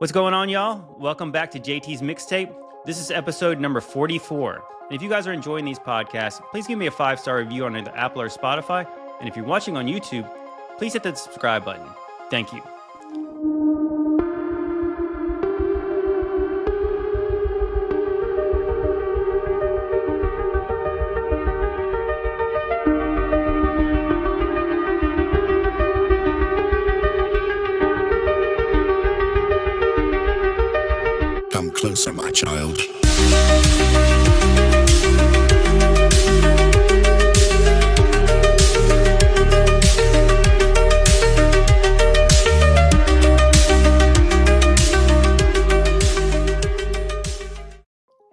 What's going on, y'all? Welcome back to JT's Mixtape. This is episode number 44. And if you guys are enjoying these podcasts, please give me a 5-star review on either Apple or Spotify. And if you're watching on YouTube, please hit the subscribe button. Thank you. Come closer, my child.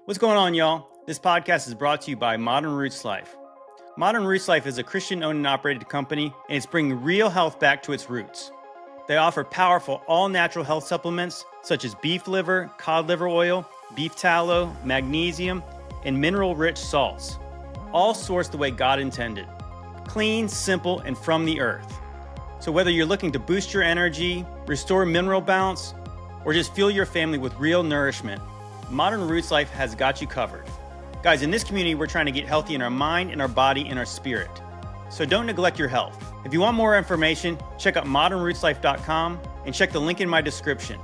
What's going on, y'all? This podcast is brought to you by Modern Roots Life. Modern Roots Life is a Christian-owned and operated company, and it's bringing real health back to its roots. They offer powerful, all-natural health supplements such as beef liver, cod liver oil, beef tallow, magnesium, and mineral-rich salts, all sourced the way God intended. Clean, simple, and from the earth. So whether you're looking to boost your energy, restore mineral balance, or just fuel your family with real nourishment, Modern Roots Life has got you covered. Guys, in this community, we're trying to get healthy in our mind, in our body, and our spirit. So don't neglect your health. If you want more information, check out modernrootslife.com and check the link in my description.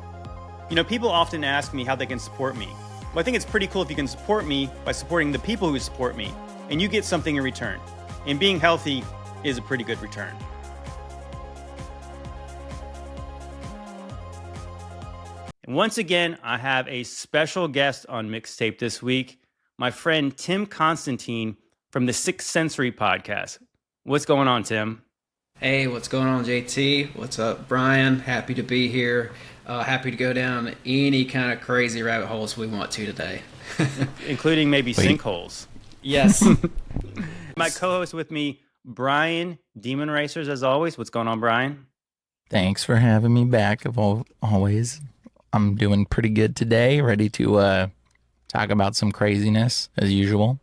You know, people often ask me how they can support me. Well, I think it's pretty cool if you can support me by supporting the people who support me, and you get something in return. And being healthy is a pretty good return. And once again, I have a special guest on Mixtape this week, my friend Tim Constantine from the Sixth Sensory podcast. What's going on, Tim? Hey, what's going on, JT? What's up, Brian? Happy to be here. Happy to go down any kind of crazy rabbit holes we want to today. Including maybe sinkholes. Yes. My co-host with me, Brian, Demon Racers, as always. What's going on, Brian? Thanks for having me back, always. I'm doing pretty good today, ready to talk about some craziness, as usual.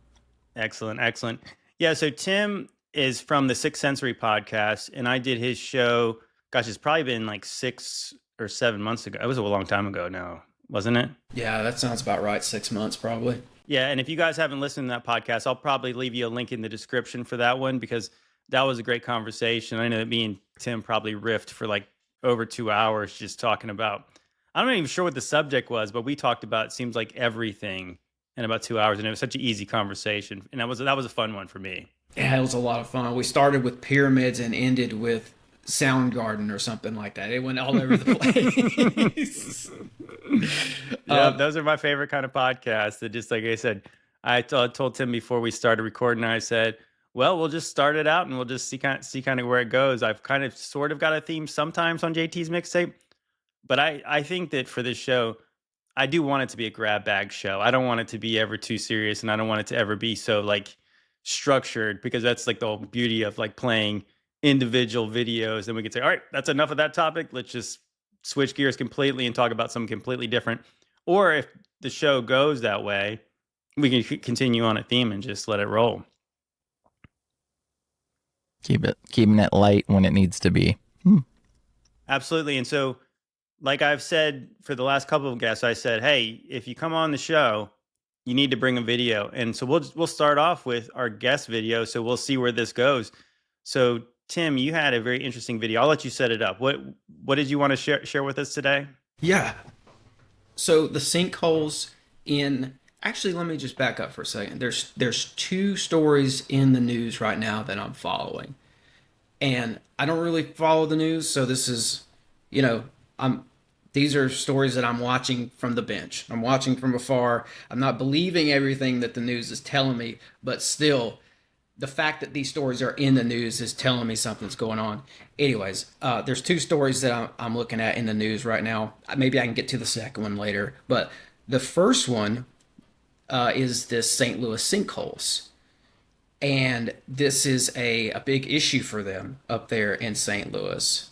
Excellent, excellent. Yeah, so Tim is from the Sixth Sensory podcast, and I did his show, gosh, it's probably been like 6 or 7 months ago. It was a long time ago now, wasn't it? Yeah, that sounds about right. 6 months, probably. Yeah, and if you guys haven't listened to that podcast, I'll probably leave you a link in the description for that one, because that was a great conversation. I know that me and Tim probably riffed for like over 2 hours just talking about, I'm not even sure what the subject was, but we talked about, it seems like everything in about 2 hours, and it was such an easy conversation, and that was a fun one for me. Yeah, it was a lot of fun. We started with pyramids and ended with Soundgarden or something like that. It went all over the place. Yeah, those are my favorite kind of podcasts. That just, like I said, I told Tim before we started recording, I said, well, we'll just start it out and we'll just see kind of where it goes. I've kind of sort of got a theme sometimes on JT's Mixtape, but I think that for this show, I do want it to be a grab bag show. I don't want it to be ever too serious, and I don't want it to ever be so like structured, because that's like the whole beauty of like playing individual videos. And we could say, all right, that's enough of that topic. Let's just switch gears completely and talk about something completely different. Or if the show goes that way, we can continue on a theme and just let it roll. Keeping it light when it needs to be. Absolutely. And so, like I've said for the last couple of guests, I said, hey, if you come on the show, you need to bring a video. And so we'll start off with our guest video. So we'll see where this goes. So Tim, you had a very interesting video. I'll let you set it up. What did you want to share with us today? Yeah. So the sinkholes in... Actually, let me just back up for a second. There's 2 stories in the news right now that I'm following. And I don't really follow the news, so this is, these are stories that I'm watching from the bench. I'm watching from afar. I'm not believing everything that the news is telling me, but still, the fact that these stories are in the news is telling me something's going on. Anyways, there's 2 stories that I'm looking at in the news right now. Maybe I can get to the second one later. But the first one is this St. Louis sinkholes. And this is a big issue for them up there in St. Louis.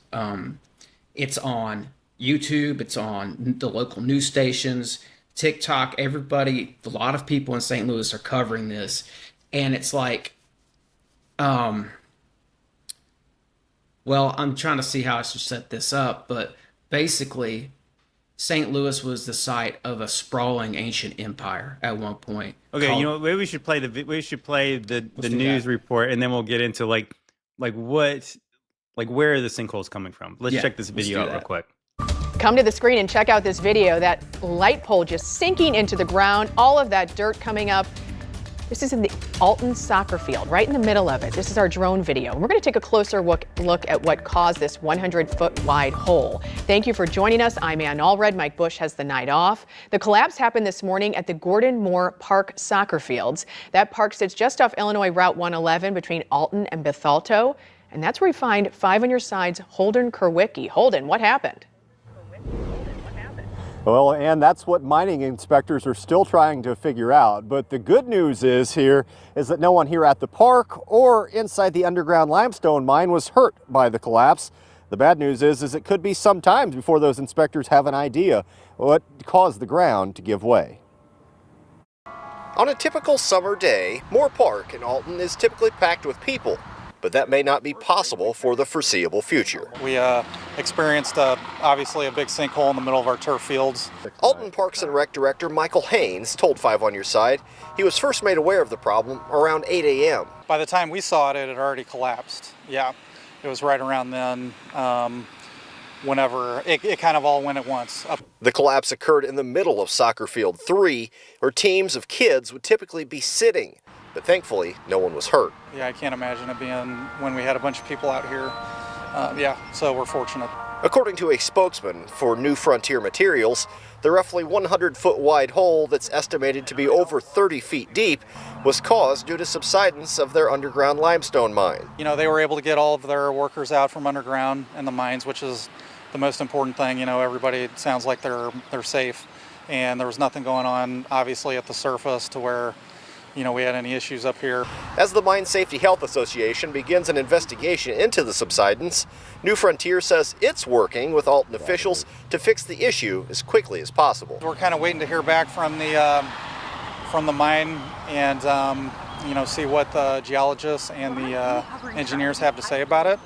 It's on YouTube, it's on the local news stations, TikTok, everybody, a lot of people in St. Louis are covering this. And it's like, well, I'm trying to see how I should set this up, but basically St. Louis was the site of a sprawling ancient empire at one point. Okay, you know, maybe we should play the news report, and then we'll get into like what, like where are the sinkholes coming from? Let's check this video out real quick. Come to the screen and check out this video. That light pole just sinking into the ground, all of that dirt coming up. This is in the Alton soccer field, right in the middle of it. This is our drone video. We're going to take a closer look at what caused this 100-foot wide hole. Thank you for joining us. I'm Ann Allred. Mike Bush has the night off. The collapse happened this morning at the Gordon Moore Park soccer fields. That park sits just off Illinois Route 111 between Alton and Bethalto. And that's where we find 5 on your side's Holden Kerwicki. Holden, what happened? Well, and that's what mining inspectors are still trying to figure out. But the good news is that no one here at the park or inside the underground limestone mine was hurt by the collapse. The bad news is it could be some time before those inspectors have an idea what caused the ground to give way. On a typical summer day, Moore Park in Alton is typically packed with people. But that may not be possible for the foreseeable future. We experienced obviously a big sinkhole in the middle of our turf fields. Alton Parks and Rec Director Michael Haynes told 5 on Your Side he was first made aware of the problem around 8 a.m. By the time we saw it, it had already collapsed. Yeah, it was right around then, whenever it kind of all went at once. The collapse occurred in the middle of Soccer Field 3, where teams of kids would typically be sitting. But thankfully, no one was hurt. Yeah, I can't imagine it being when we had a bunch of people out here. So we're fortunate. According to a spokesman for New Frontier Materials, the roughly 100-foot wide hole that's estimated to be over 30 feet deep was caused due to subsidence of their underground limestone mine. You know, they were able to get all of their workers out from underground in the mines, which is the most important thing. You know, everybody sounds like they're safe, and there was nothing going on, obviously, at the surface to where we had any issues up here. As the Mine Safety Health Association begins an investigation into the subsidence, New Frontier says it's working with Alton officials to fix the issue as quickly as possible. We're kind of waiting to hear back from the mine and see what the geologists and the engineers have to say about it,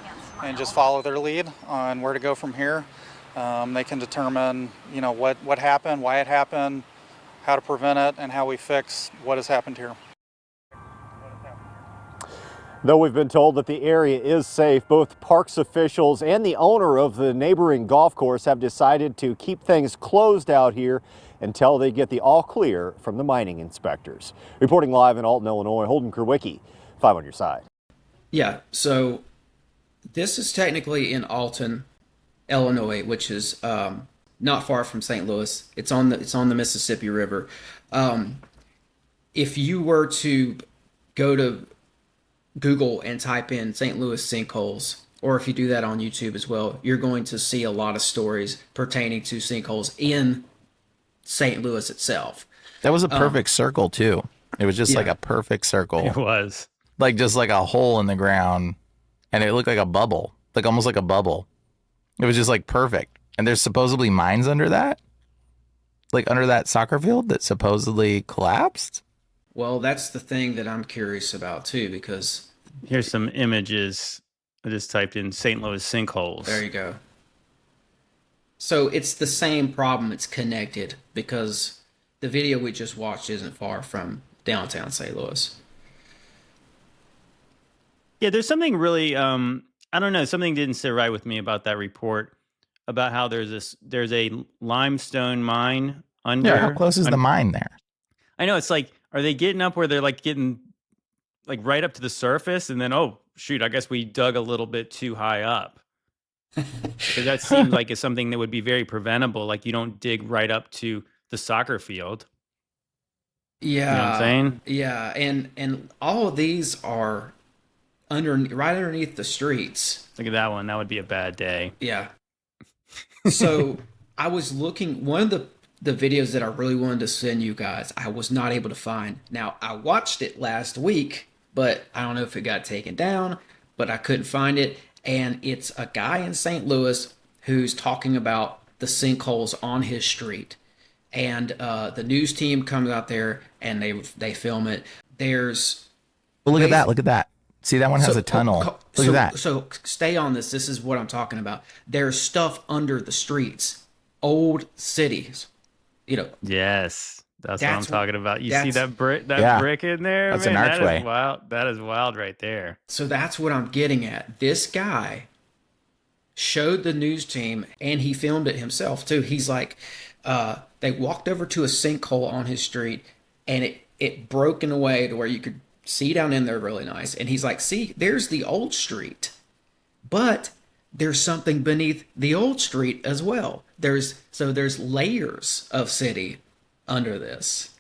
and just follow their lead on where to go from here. They can determine what happened, why it happened, how to prevent it, and how we fix what has happened here. Though we've been told that the area is safe, both parks officials and the owner of the neighboring golf course have decided to keep things closed out here until they get the all clear from the mining inspectors. Reporting live in Alton, Illinois, Holden Kerwicki, 5 on Your Side. Yeah, so this is technically in Alton, Illinois, which is not far from St. Louis. It's on the Mississippi River. If you were to go to Google and type in St. Louis sinkholes, or if you do that on YouTube as well, you're going to see a lot of stories pertaining to sinkholes in St. Louis itself. That was a perfect circle too. It was just like a perfect circle. It was like just like a hole in the ground, and it looked like a bubble, like almost like a bubble. It was just like perfect. And there's supposedly mines under that, like under that soccer field that supposedly collapsed. Well, that's the thing that I'm curious about too, because here's some images. I just typed in St. Louis sinkholes. There you go. So it's the same problem. It's connected because the video we just watched isn't far from downtown St. Louis. Yeah, there's something really, I don't know, something didn't sit right with me about that report about how there's a limestone mine under. Yeah, how close is the mine there? I know, it's like, are they getting up where they're like getting like right up to the surface, and then, oh shoot, I guess we dug a little bit too high up? Because that seems like it's something that would be very preventable. Like you don't dig right up to the soccer field. Yeah, you know what I'm saying? Yeah, and all of these are right underneath the streets. Look at that one. That would be a bad day. Yeah. So I was looking, one of the videos that I really wanted to send you guys, I was not able to find. Now, I watched it last week, but I don't know if it got taken down, but I couldn't find it. And it's a guy in St. Louis who's talking about the sinkholes on his street. And the news team comes out there and they film it. There's... Well, look at that. Look at that. See, that one has a tunnel. Look at that. So stay on this. This is what I'm talking about. There's stuff under the streets old cities. You know, Yes, that's what I'm that's talking about. You see that's that brick, Yeah. brick in there, That's man? an That archway. is wild. That is wild right there. so that's what I'm getting at. This guy showed the news team, and he filmed it himself too. He's like, they walked over to a sinkhole on his street, and it broke in a way to where you could see down in there really nice. And he's like, see, there's the old street, but there's something beneath the old street as well. There's layers of city under this.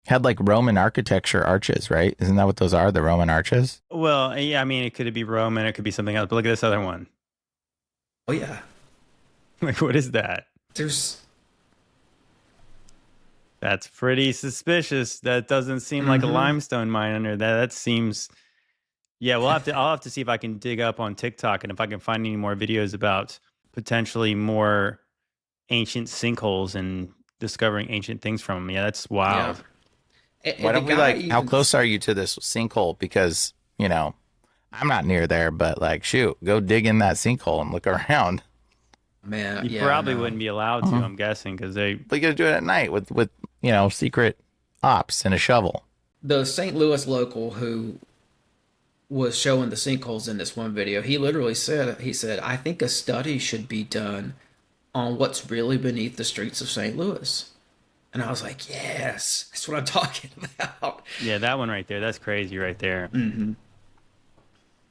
Had like Roman architecture arches, right? Isn't that what those are? The Roman arches? Well, yeah, I mean, it could be Roman, it could be something else. But look at this other one. Oh yeah, Like, what is that? there's That's pretty suspicious. That doesn't seem like a limestone mine under that. That seems, yeah. I'll have to see if I can dig up on TikTok and if I can find any more videos about potentially more ancient sinkholes and discovering ancient things from them. Yeah, that's wild. yeah. Why don't we like, how even- close are you to this sinkhole? Because, you know, I'm not near there, but like, shoot, go dig in that sinkhole and look around. Man, You yeah, probably I know. wouldn't be allowed to. I'm guessing because they. But you gotta do it at night with you know, secret ops and a shovel. The St. Louis local who was showing the sinkholes in this one video, he literally said, I think a study should be done on what's really beneath the streets of St. Louis. And I was like, yes, that's what I'm talking about. Yeah, that one right there. That's crazy right there.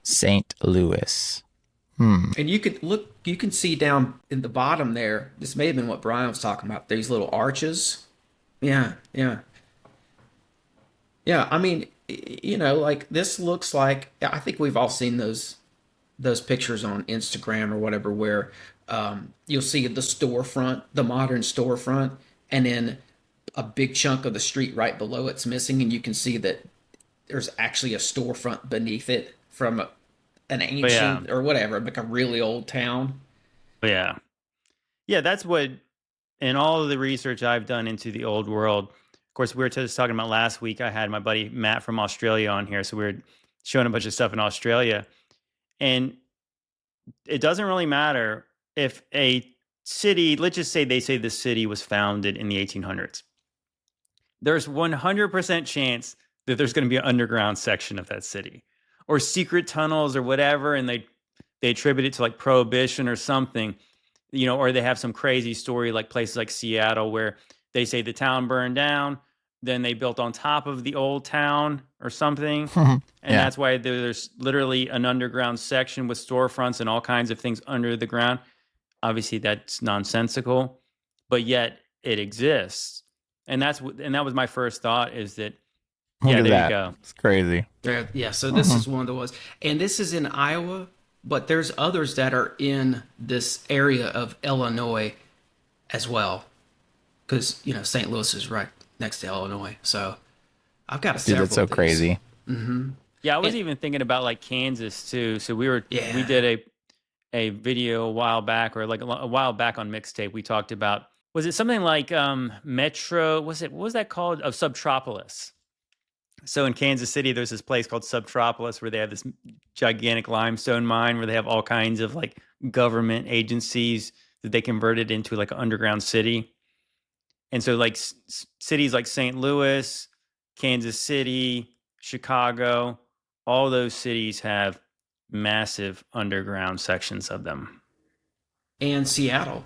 St. Louis. And you can see down in the bottom there, this may have been what Brian was talking about, these little arches. Yeah, yeah. Yeah, I mean, you know, like this looks like, I think we've all seen those pictures on Instagram or whatever where you'll see the storefront, the modern storefront, and then a big chunk of the street right below it's missing, and you can see that there's actually a storefront beneath it from an ancient or whatever, like a really old town. Yeah. Yeah, that's what, in all of the research I've done into the old world, of course, we were just talking about last week. I had my buddy Matt from Australia on here. So we were showing a bunch of stuff in Australia. And it doesn't really matter if a city, let's just say they say the city was founded in the 1800s. There's 100% chance that there's going to be an underground section of that city or secret tunnels or whatever. And they attribute it to like prohibition or something, you know, or they have some crazy story like places like Seattle where they say the town burned down, then they built on top of the old town or something. And that's why there's literally an underground section with storefronts and all kinds of things under the ground. Obviously that's nonsensical, but yet it exists. And that was my first thought is that, Look yeah, at there that. you go. It's crazy. Yeah, so this is one of the ones. And this is in Iowa, but there's others that are in this area of Illinois as well. Because, you know, St. Louis is right next to Illinois. So I've got a Dude, several that's so of these. crazy. Yeah, I was even thinking about like Kansas too. So we did a video a while back, or like a while back on Mixtape. We talked about, was it something like Metro? What was that called? Of Subtropolis. So in Kansas City, there's this place called Subtropolis where they have this gigantic limestone mine where they have all kinds of like government agencies that they converted into like an underground city. And so like cities like St. Louis, Kansas City, Chicago, all those cities have massive underground sections of them. And Seattle.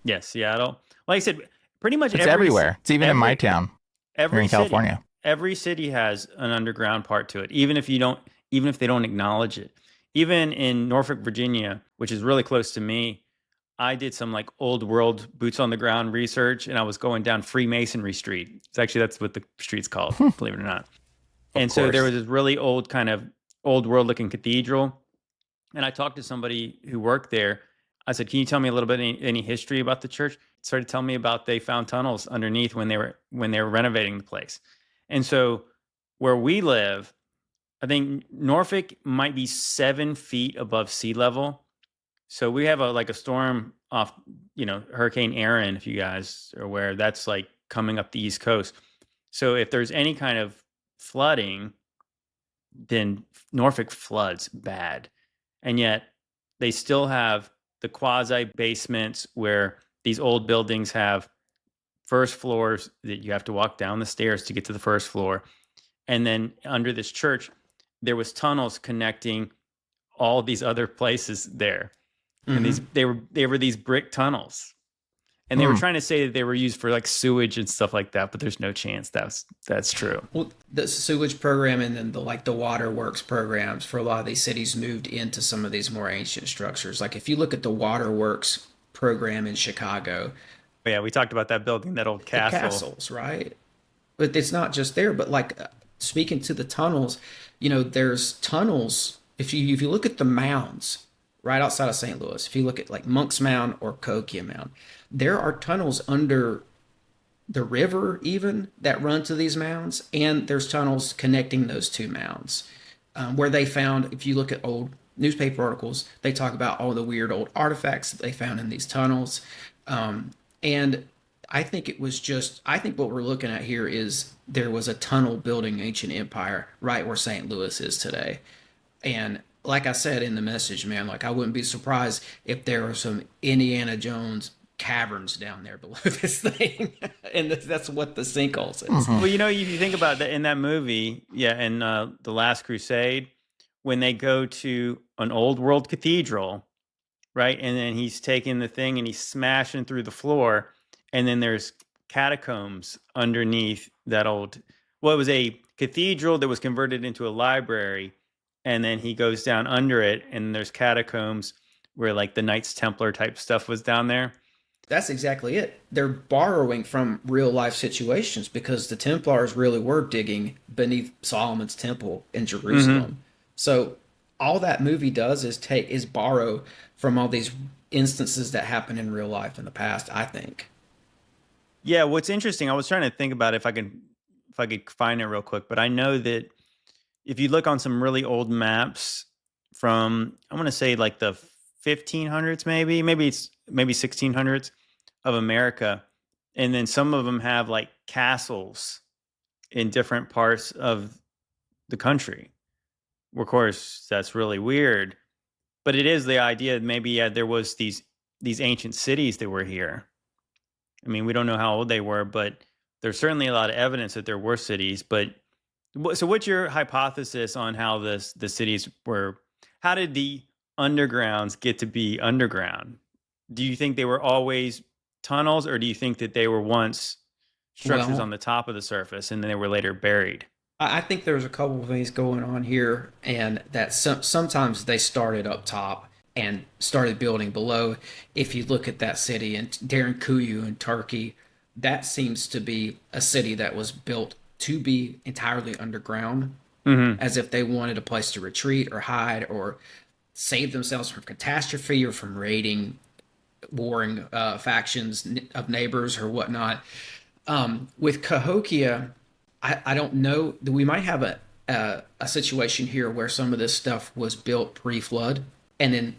Yes, Seattle. Like I said, pretty much It's everywhere. It's even in my town here in city, California. Every city has an underground part to it, even if they don't acknowledge it. Even in Norfolk, Virginia, which is really close to me, I did some like old world boots on the ground research, and I was going down Freemasonry Street. That's what the street's called, believe it or not. And so there was this really old kind of old world looking cathedral. And I talked to somebody who worked there. I said, can you tell me a little bit, any history about the church? Started telling me about they found tunnels underneath when they were renovating the place. And so where we live, I think Norfolk might be 7 feet above sea level. So we have a storm off, Hurricane Aaron, if you guys are aware, that's like coming up the East Coast. So if there's any kind of flooding, then Norfolk floods bad. And yet they still have the quasi basements where these old buildings have first floors that you have to walk down the stairs to get to the first floor. And then under this church, there was tunnels connecting all these other places there. And they were these brick tunnels. And they were trying to say that they were used for like sewage and stuff like that, but there's no chance that's true. Well, the sewage program and then the waterworks programs for a lot of these cities moved into some of these more ancient structures. Like if you look at the waterworks program in Chicago, Yeah, we talked about that building, that old castle. castles, right? But it's not just there. But like speaking to the tunnels, there's tunnels. If you look at the mounds right outside of St. Louis, if you look at like Monk's Mound or Cahokia Mound, there are tunnels under the river even that run to these mounds, and there's tunnels connecting those two mounds where they found, if you look at old newspaper articles, they talk about all the weird old artifacts that they found in these tunnels. And I think what we're looking at here is there was a tunnel building ancient empire right where St. Louis is today. And like I said in the message, man, like I wouldn't be surprised if there were some Indiana Jones caverns down there below this thing. And that's what the Sinkholes is. Well, if you think about that in that movie, in The Last Crusade, when they go to an old world cathedral, right? And then he's taking the thing and he's smashing through the floor. And then there's catacombs underneath that old, it was a cathedral that was converted into a library. And then he goes down under it and there's catacombs where like the Knights Templar type stuff was down there. That's exactly it. They're borrowing from real life situations because the Templars really were digging beneath Solomon's temple in Jerusalem. So all that movie does is borrow from all these instances that happen in real life in the past, I think. Yeah, what's interesting, I was trying to think about if I could find it real quick, but I know that if you look on some really old maps from, I want to say like the 1500s, maybe 1600s of America, and then some of them have like castles in different parts of the country. Of course, that's really weird, but it is the idea that maybe there was these ancient cities that were here. I mean, we don't know how old they were, but there's certainly a lot of evidence that there were cities. But so, what's your hypothesis on how the cities were? How did the undergrounds get to be underground? Do you think they were always tunnels, or do you think that they were once structures on the top of the surface and then they were later buried? I think there's a couple of things going on here, and that sometimes they started up top and started building below. If you look at that city in Derinkuyu in Turkey, that seems to be a city that was built to be entirely underground, as if they wanted a place to retreat or hide or save themselves from catastrophe or from raiding warring factions of neighbors or whatnot. With Cahokia, I don't know. We might have a situation here where some of this stuff was built pre-flood and then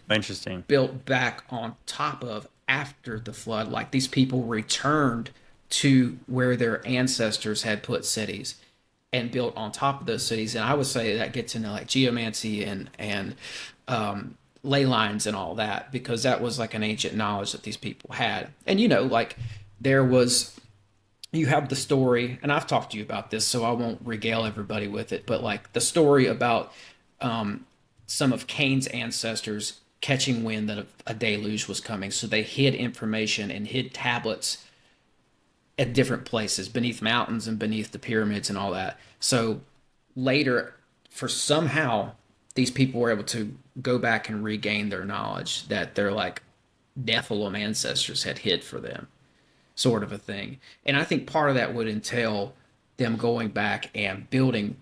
built back on top of after the flood. Like these people returned to where their ancestors had put cities and built on top of those cities. And I would say that gets into like geomancy and ley lines and all that, because that was like an ancient knowledge that these people had. And like you have the story, and I've talked to you about this, so I won't regale everybody with it, but like the story about some of Cain's ancestors catching wind that a deluge was coming, so they hid information and hid tablets at different places beneath mountains and beneath the pyramids and all that. So later, for somehow these people were able to go back and regain their knowledge that their like Nephilim ancestors had hid for them, sort of a thing. And I think part of that would entail them going back and building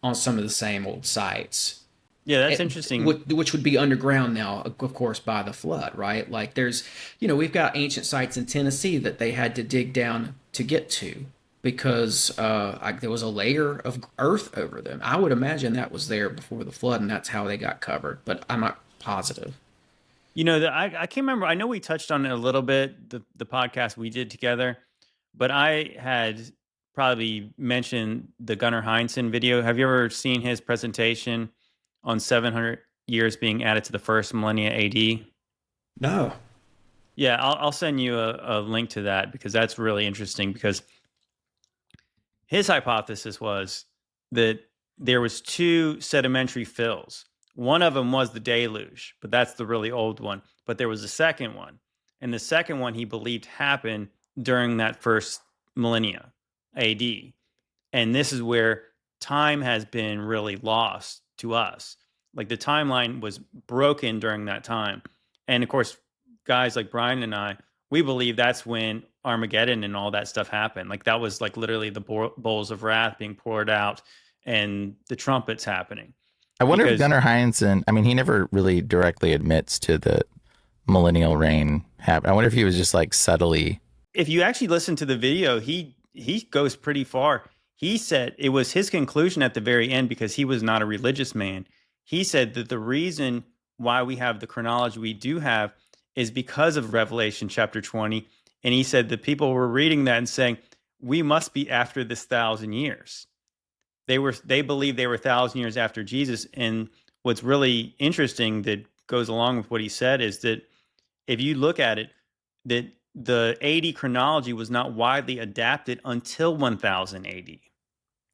on some of the same old sites. Yeah, that's interesting. Which would be underground now, of course, by the flood, right? Like there's, we've got ancient sites in Tennessee that they had to dig down to get to because there was a layer of earth over them. I would imagine that was there before the flood, and that's how they got covered, but I'm not positive. I can't remember. I know we touched on it a little bit, the podcast we did together, but I had probably mentioned the Gunnar Heinsohn video. Have you ever seen his presentation on 700 years being added to the first millennia AD? No. Yeah, I'll send you a link to that because that's really interesting because his hypothesis was that there was two sedimentary fills. One of them was the deluge, but that's the really old one. But there was a second one. And the second one he believed happened during that first millennia AD. And this is where time has been really lost to us. Like the timeline was broken during that time. And of course, guys like Brian and I, we believe that's when Armageddon and all that stuff happened. Like that was like literally the bowls of wrath being poured out and the trumpets happening. I wonder if Because- Gunnar Heinsohn, I mean, he never really directly admits to the millennial reign happen. I wonder if he was just like subtly. If you actually listen to the video, he goes pretty far. He said it was his conclusion at the very end because he was not a religious man. He said that the reason why we have the chronology we do have is because of Revelation chapter 20. And he said that people were reading that and saying, we must be after this 1,000 years. They believed they were 1,000 years after Jesus. And what's really interesting that goes along with what he said is that if you look at it, that the AD chronology was not widely adapted until 1000 AD,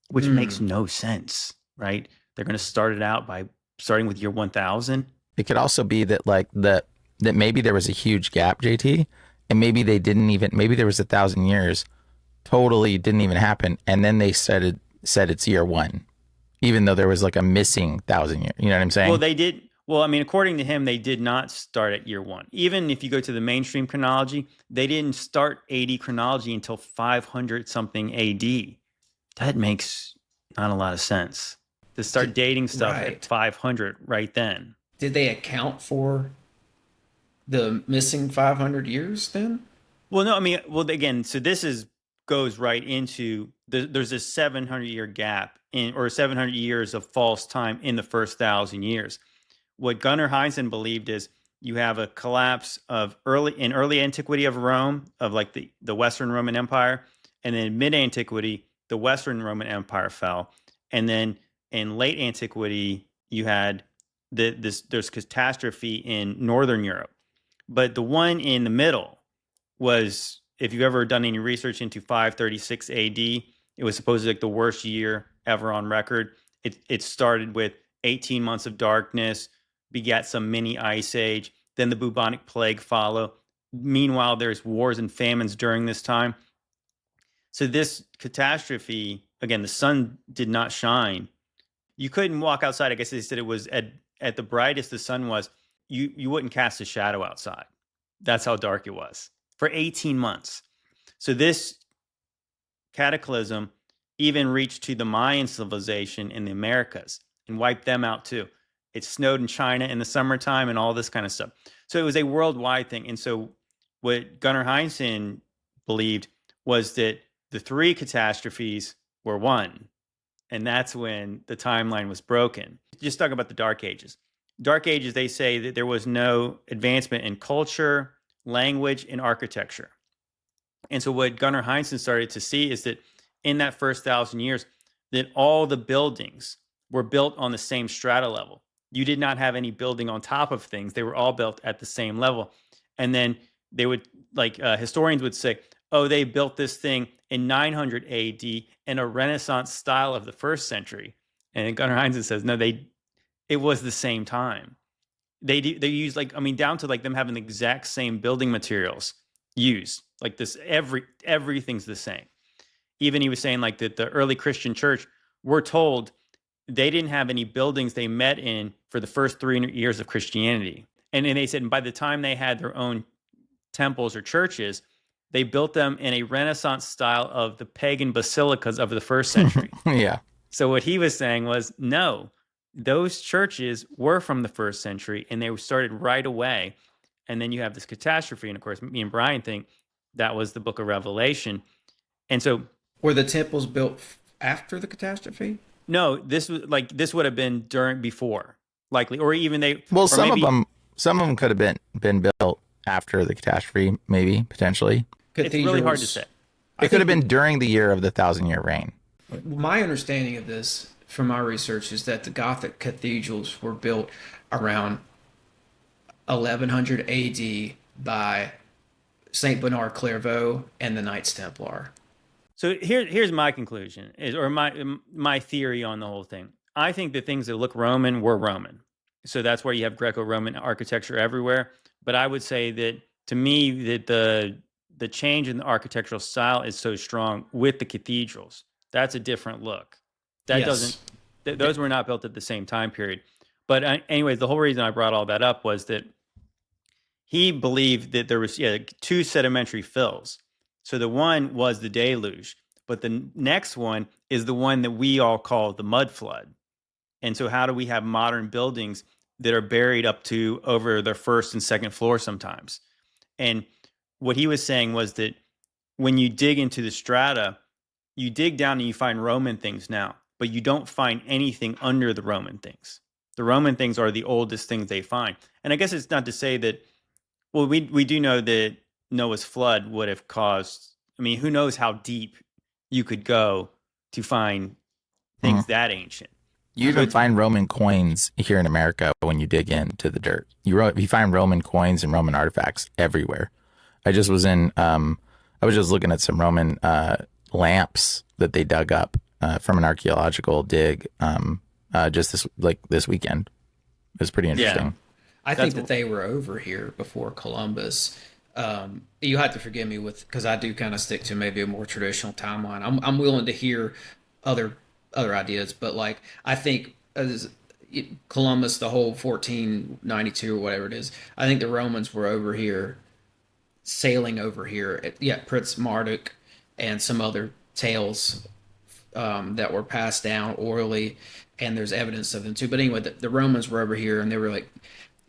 which makes no sense, right? They're going to start it out by starting with year 1000. It could also be that like that maybe there was a huge gap, JT, and maybe they didn't even, maybe there was 1,000 years totally didn't even happen. And then they said it's year one, even though there was like a missing 1,000 years. You know what I'm saying? Well, they did. Well, I mean, according to him, they did not start at year one. Even if you go to the mainstream chronology, they didn't start AD chronology until 500 something AD. That makes not a lot of sense to start dating stuff at 500 right then. Did they account for the missing 500 years then? Well, no, I mean, well, again, so this goes right into there's a 700-year gap or 700 years of false time in the first 1,000 years. What Gunnar Heinsohn believed is you have a collapse of early antiquity of Rome, of like the Western Roman Empire, and then mid antiquity, the Western Roman Empire fell, and then in late antiquity you had there's catastrophe in Northern Europe, but the one in the middle was, if you've ever done any research into 536 AD, it was supposedly like the worst year ever on record. It started with 18 months of darkness, begat some mini ice age, then the bubonic plague follow. Meanwhile, there's wars and famines during this time. So this catastrophe, again, the sun did not shine. You couldn't walk outside. I guess they said it was at the brightest the sun was, you wouldn't cast a shadow outside. That's how dark it was for 18 months. So this cataclysm even reached to the Mayan civilization in the Americas and wiped them out too. It snowed in China in the summertime and all this kind of stuff. So it was a worldwide thing. And so what Gunnar Heinsohn believed was that the three catastrophes were one. And that's when the timeline was broken. Just talk about the Dark Ages. Dark Ages, they say that there was no advancement in culture, language, and architecture. And so what Gunnar Heinsohn started to see is that in that first 1,000 years, that all the buildings were built on the same strata level. You did not have any building on top of things. They were all built at the same level. And then they would, historians would say, oh, they built this thing in 900 AD in a Renaissance style of the first century. And Gunnar Heinsohn says, no, it was the same time. They use down to like them having the exact same building materials used. Like this, everything's the same. Even he was saying like that the early Christian church, we're told they didn't have any buildings they met in for the first 300 years of Christianity. And they said by the time they had their own temples or churches, they built them in a Renaissance style of the pagan basilicas of the first century. Yeah. So what he was saying was, no, those churches were from the first century and they started right away. And then you have this catastrophe. And of course, me and Brian think that was the book of Revelation. And so were the temples built after the catastrophe? No, this would have been before, likely, or even they. Well, some of them could have been built after the catastrophe, maybe potentially. It's really hard to say. It could have been during the year of the 1,000-year reign. My understanding of this from my research is that the Gothic cathedrals were built around 1100 AD by Saint Bernard Clairvaux, and the Knights Templar. So here's my conclusion, or my theory on the whole thing. I think the things that look Roman were Roman. So that's where you have Greco-Roman architecture everywhere. But I would say that, to me, that the change in the architectural style is so strong with the cathedrals. That's a different look. That doesn't. Those were not built at the same time period. But anyways, the whole reason I brought all that up was that he believed that there was two sedimentary fills. So the one was the deluge, but the next one is the one that we all call the mud flood. And so how do we have modern buildings that are buried up to over their first and second floor sometimes? And what he was saying was that when you dig into the strata, you dig down and you find Roman things now, but you don't find anything under the Roman things. The Roman things are the oldest things they find. And I guess it's not to say that, well, we do know that Noah's flood would have caused, I mean, who knows how deep you could go to find things that ancient. You even find Roman coins here in America when you dig into the dirt. You find Roman coins and Roman artifacts everywhere. I was just looking at some Roman lamps that they dug up from an archaeological dig just this weekend. It was pretty interesting. Yeah. I think that they were over here before Columbus. You have to forgive me because I do kind of stick to maybe a more traditional timeline. I'm willing to hear other ideas, but like I think as Columbus, the whole 1492 or whatever it is, I think the Romans were over here, sailing over here. Prince Marduk and some other tales that were passed down orally, and there's evidence of them too. But anyway, the Romans were over here, and they were like,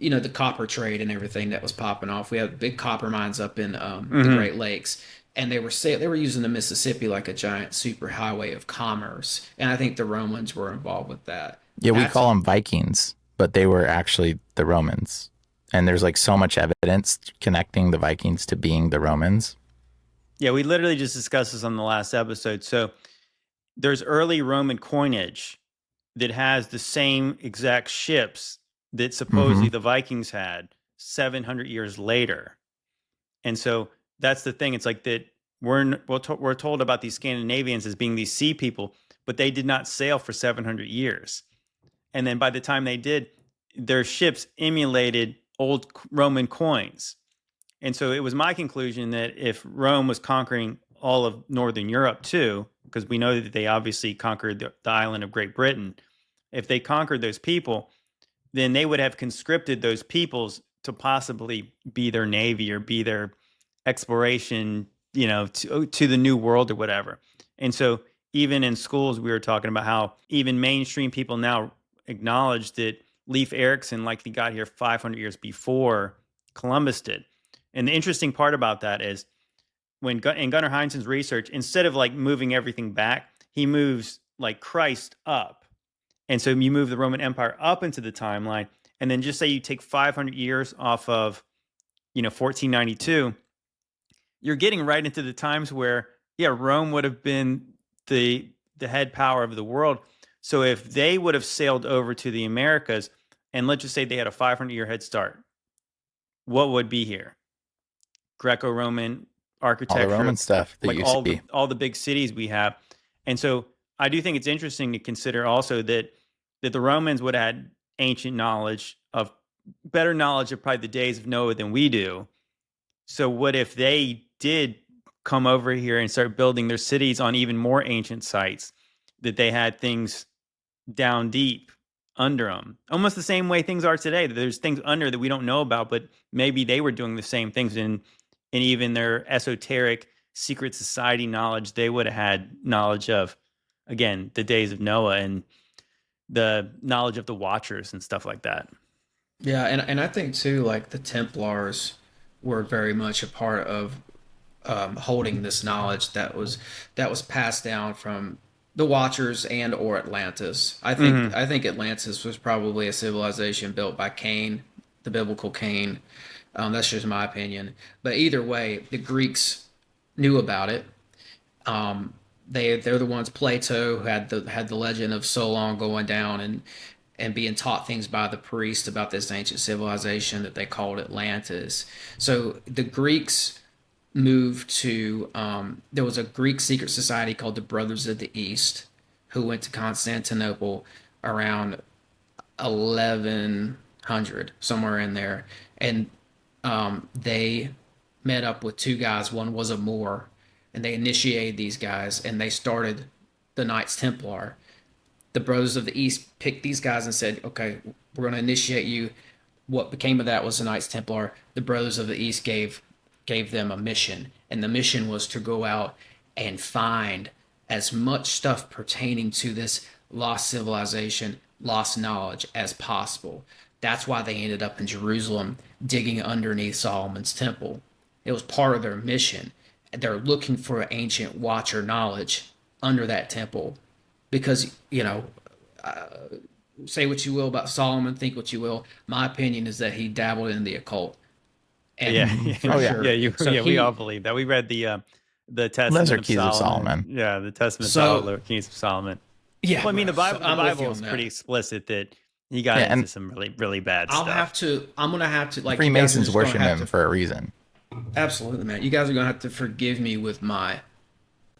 the copper trade and everything that was popping off. We have big copper mines up in the Great Lakes, and they were using the Mississippi like a giant superhighway of commerce. And I think the Romans were involved with that. Yeah, we call them Vikings, but they were actually the Romans. And there's like so much evidence connecting the Vikings to being the Romans. Yeah, we literally just discussed this on the last episode. So there's early Roman coinage that has the same exact ships that supposedly the Vikings had 700 years later. And so that's the thing. It's like that we're told about these Scandinavians as being these sea people, but they did not sail for 700 years. And then by the time they did, their ships emulated old Roman coins. And so it was my conclusion that if Rome was conquering all of Northern Europe too, because we know that they obviously conquered the island of Great Britain, if they conquered those people, then they would have conscripted those peoples to possibly be their navy or be their exploration, to the new world or whatever. And so even in schools, we were talking about how even mainstream people now acknowledge that Leif Erikson likely got here 500 years before Columbus did. And the interesting part about that is in Gunnar Heinzen's research, instead of like moving everything back, he moves like Christ up. And so you move the Roman Empire up into the timeline, and then just say you take 500 years off of, 1492, you're getting right into the times where, Rome would have been the head power of the world. So if they would have sailed over to the Americas, and let's just say they had a 500-year head start, what would be here? Greco-Roman architecture, all the Roman stuff that like you see. all the big cities we have. And so I do think it's interesting to consider also that the Romans would have had better knowledge of probably the days of Noah than we do. So what if they did come over here and start building their cities on even more ancient sites, that they had things down deep under them, almost the same way things are today, that there's things under that we don't know about, but maybe they were doing the same things in even their esoteric secret society knowledge. They would have had knowledge of, again, the days of Noah and the knowledge of the Watchers and stuff like that. Yeah, and I think too, like the Templars were very much a part of holding this knowledge that was passed down from the Watchers and or Atlantis. I think Atlantis was probably a civilization built by Cain, the biblical Cain. That's just my opinion. But either way, the Greeks knew about it. They're the ones, Plato, who had the legend of Solon going down and being taught things by the priest about this ancient civilization that they called Atlantis. So the Greeks moved to, there was a Greek secret society called the Brothers of the East who went to Constantinople around 1100, somewhere in there. And they met up with two guys. One was a Moor, and they initiated these guys, and they started the Knights Templar. The Brothers of the East picked these guys and said, okay, we're going to initiate you. What became of that was the Knights Templar. The Brothers of the East gave them a mission, and the mission was to go out and find as much stuff pertaining to this lost civilization, lost knowledge as possible. That's why they ended up in Jerusalem digging underneath Solomon's temple. It was part of their mission. They're looking for ancient watcher knowledge under that temple because, say what you will about Solomon, think what you will. My opinion is that he dabbled in the occult. And We all believe that. We read the Testament Lesser Keys of Solomon. Yeah, the Testament of Keys of Solomon. Yeah, well, I mean, the Bible, so the Bible is pretty explicit that he got into some really, really bad stuff. I'm gonna have to like Freemasons worship him for a reason. Absolutely, man. You guys are gonna have to forgive me with my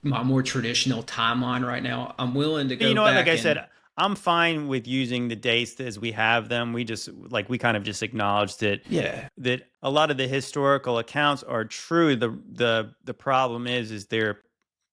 more traditional timeline right now. I'm willing to go. You know back what? Like I said, I'm fine with using the dates as we have them. We kind of just acknowledged that. Yeah. That a lot of the historical accounts are true. The problem is they're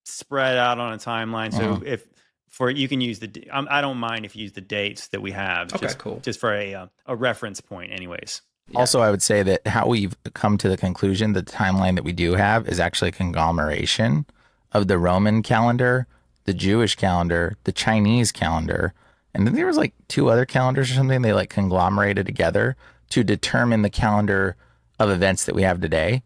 spread out on a timeline. So you can use I don't mind if you use the dates that we have. Okay, cool. Just for a reference point, anyways. Yeah. Also, I would say that how we've come to the conclusion that the timeline that we do have is actually a conglomeration of the Roman calendar, the Jewish calendar, the Chinese calendar, and then there was like two other calendars or something they like conglomerated together to determine the calendar of events that we have today.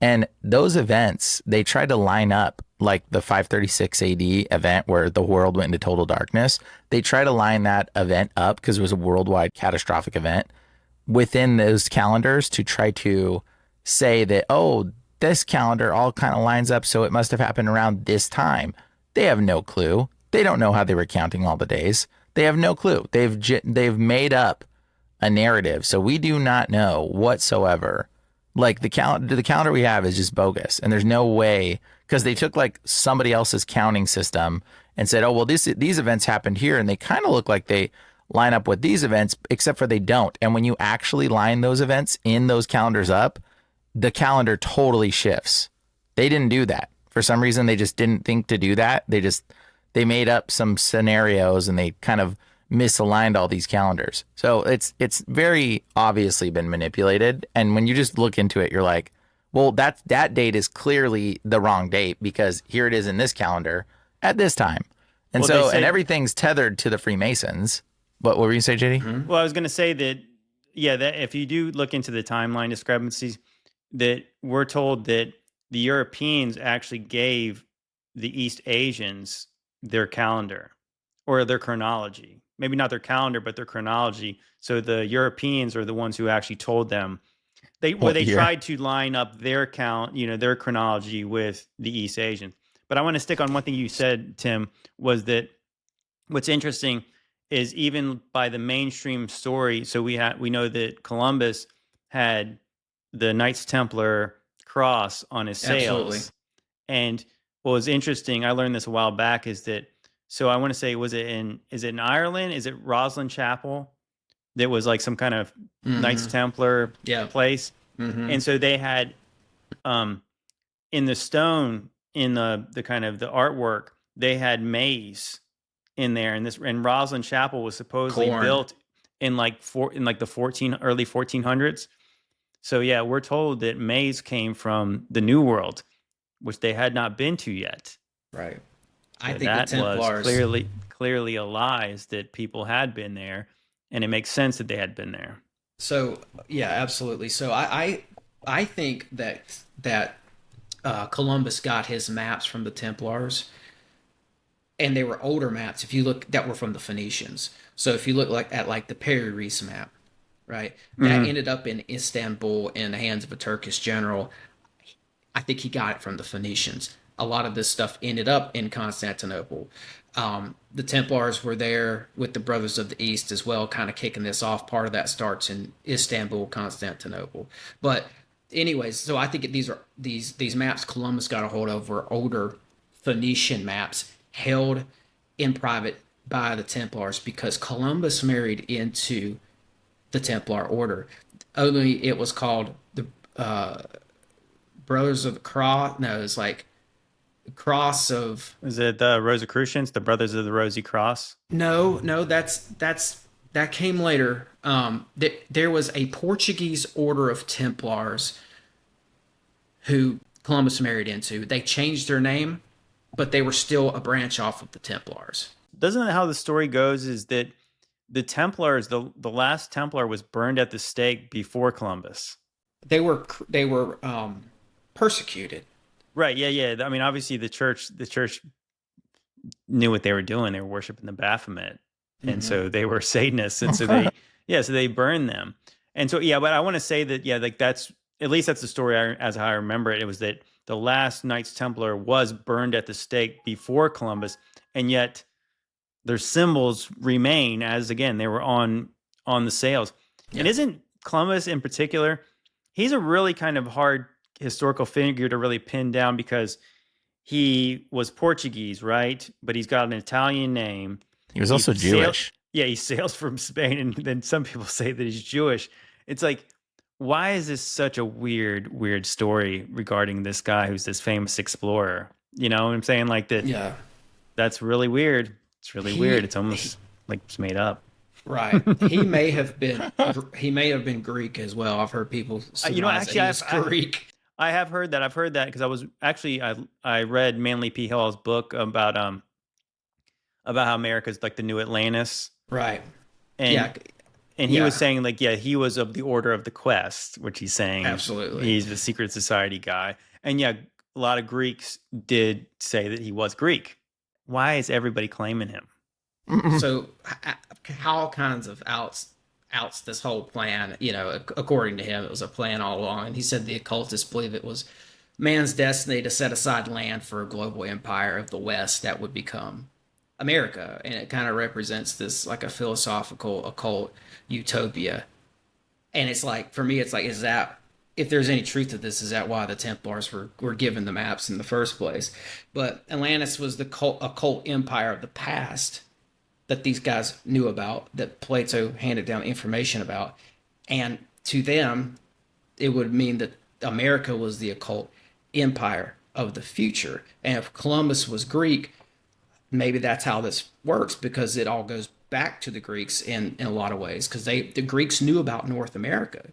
And those events, they tried to line up like the 536 AD event where the world went into total darkness. They tried to line that event up because it was a worldwide catastrophic event within those calendars to try to say that, oh, this calendar all kind of lines up, so it must have happened around this time. They have no clue. They don't know how they were counting all the days. They have no clue. They've made up a narrative, so we do not know whatsoever. Like the calendar we have is just bogus, and there's no way, because they took like somebody else's counting system and said, oh well, these events happened here, and they kind of look like they line up with these events, except for they don't. And when you actually line those events in those calendars up, the calendar totally shifts. They didn't do that. For some reason, they just didn't think to do that. They made up some scenarios and they kind of misaligned all these calendars. So it's very obviously been manipulated. And when you just look into it, you're like, well, that date is clearly the wrong date because here it is in this calendar at this time. And and everything's tethered to the Freemasons. What were you saying, JD? Mm-hmm. Well, I was going to say that if you do look into the timeline discrepancies, that we're told that the Europeans actually gave the East Asians their calendar or their chronology. Maybe not their calendar, but their chronology. So the Europeans are the ones who actually told them they tried to line up their their chronology with the East Asians. But I want to stick on one thing you said, Tim, was that what's interesting is even by the mainstream story. So we know that Columbus had the Knights Templar cross on his sails. Absolutely. And what was interesting, I learned this a while back, is that, so I want to say, is it in Ireland? Is it Roslin Chapel? That was like some kind of Knights Templar place. Mm-hmm. And so they had, in the stone, in the kind of the artwork, they had maize in there. And Roslin Chapel was supposedly built in like the early 1400s. So yeah, we're told that maize came from the New World, which they had not been to yet. Right. So I think that the Templars was clearly a lie that people had been there, and it makes sense that they had been there. So yeah, absolutely. So I think that Columbus got his maps from the Templars, and they were older maps. If you look, that were from the Phoenicians. So if you look at the Peri Reis map, right, that ended up in Istanbul in the hands of a Turkish general. I think he got it from the Phoenicians. A lot of this stuff ended up in Constantinople. The Templars were there with the Brothers of the East as well, kind of kicking this off. Part of that starts in Istanbul, Constantinople. But anyways, so I think these are these maps Columbus got a hold of were older Phoenician maps held in private by the Templars because Columbus married into the Templar order. Only it was called the Brothers of the Cross. No, it's like the Cross of. Is it the Rosicrucians, the Brothers of the Rosy Cross? No, that came later. There was a Portuguese order of Templars who Columbus married into. They changed their name, but they were still a branch off of the Templars. Doesn't how the story goes is that the Templars, the last Templar was burned at the stake before Columbus. They were persecuted. Right. Yeah. I mean, obviously the church knew what they were doing. They were worshiping the Baphomet. And so they were Satanists. And so they burned them. And so, yeah, but I want to say that, yeah, like that's the story as I remember it. It was that the last Knights Templar was burned at the stake before Columbus. And yet their symbols remain as, again, they were on the sails. Yeah. And isn't Columbus in particular, he's a really kind of hard historical figure to really pin down because he was Portuguese, right? But he's got an Italian name. He was also Jewish. He sails from Spain, and then some people say that he's Jewish. It's like, why is this such a weird story regarding this guy who's this famous explorer? You know what I'm saying? Like that. Yeah. That's really weird. It's really weird. It's almost like it's made up. Right. He may have been Greek as well. I've heard people say he's Greek. I have heard that. I've heard that because I was actually I read Manly P. Hill's book about how America's like the new Atlantis. Right. And he was saying like, yeah, he was of the Order of the Quest, which he's saying absolutely he's the secret society guy. And yeah, a lot of Greeks did say that he was Greek. Why is everybody claiming him? So how kinds of outs this whole plan, according to him, it was a plan all along. And he said the occultists believe it was man's destiny to set aside land for a global empire of the West that would become America. And it kind of represents this like a philosophical occult utopia. And it's like, for me, it's like, is that, if there's any truth to this, is that why the Templars were given the maps in the first place? But Atlantis was the occult empire of the past that these guys knew about, that Plato handed down information about. And to them, it would mean that America was the occult empire of the future. And if Columbus was Greek, maybe that's how this works, because it all goes back to the Greeks in a lot of ways, because the Greeks knew about North America.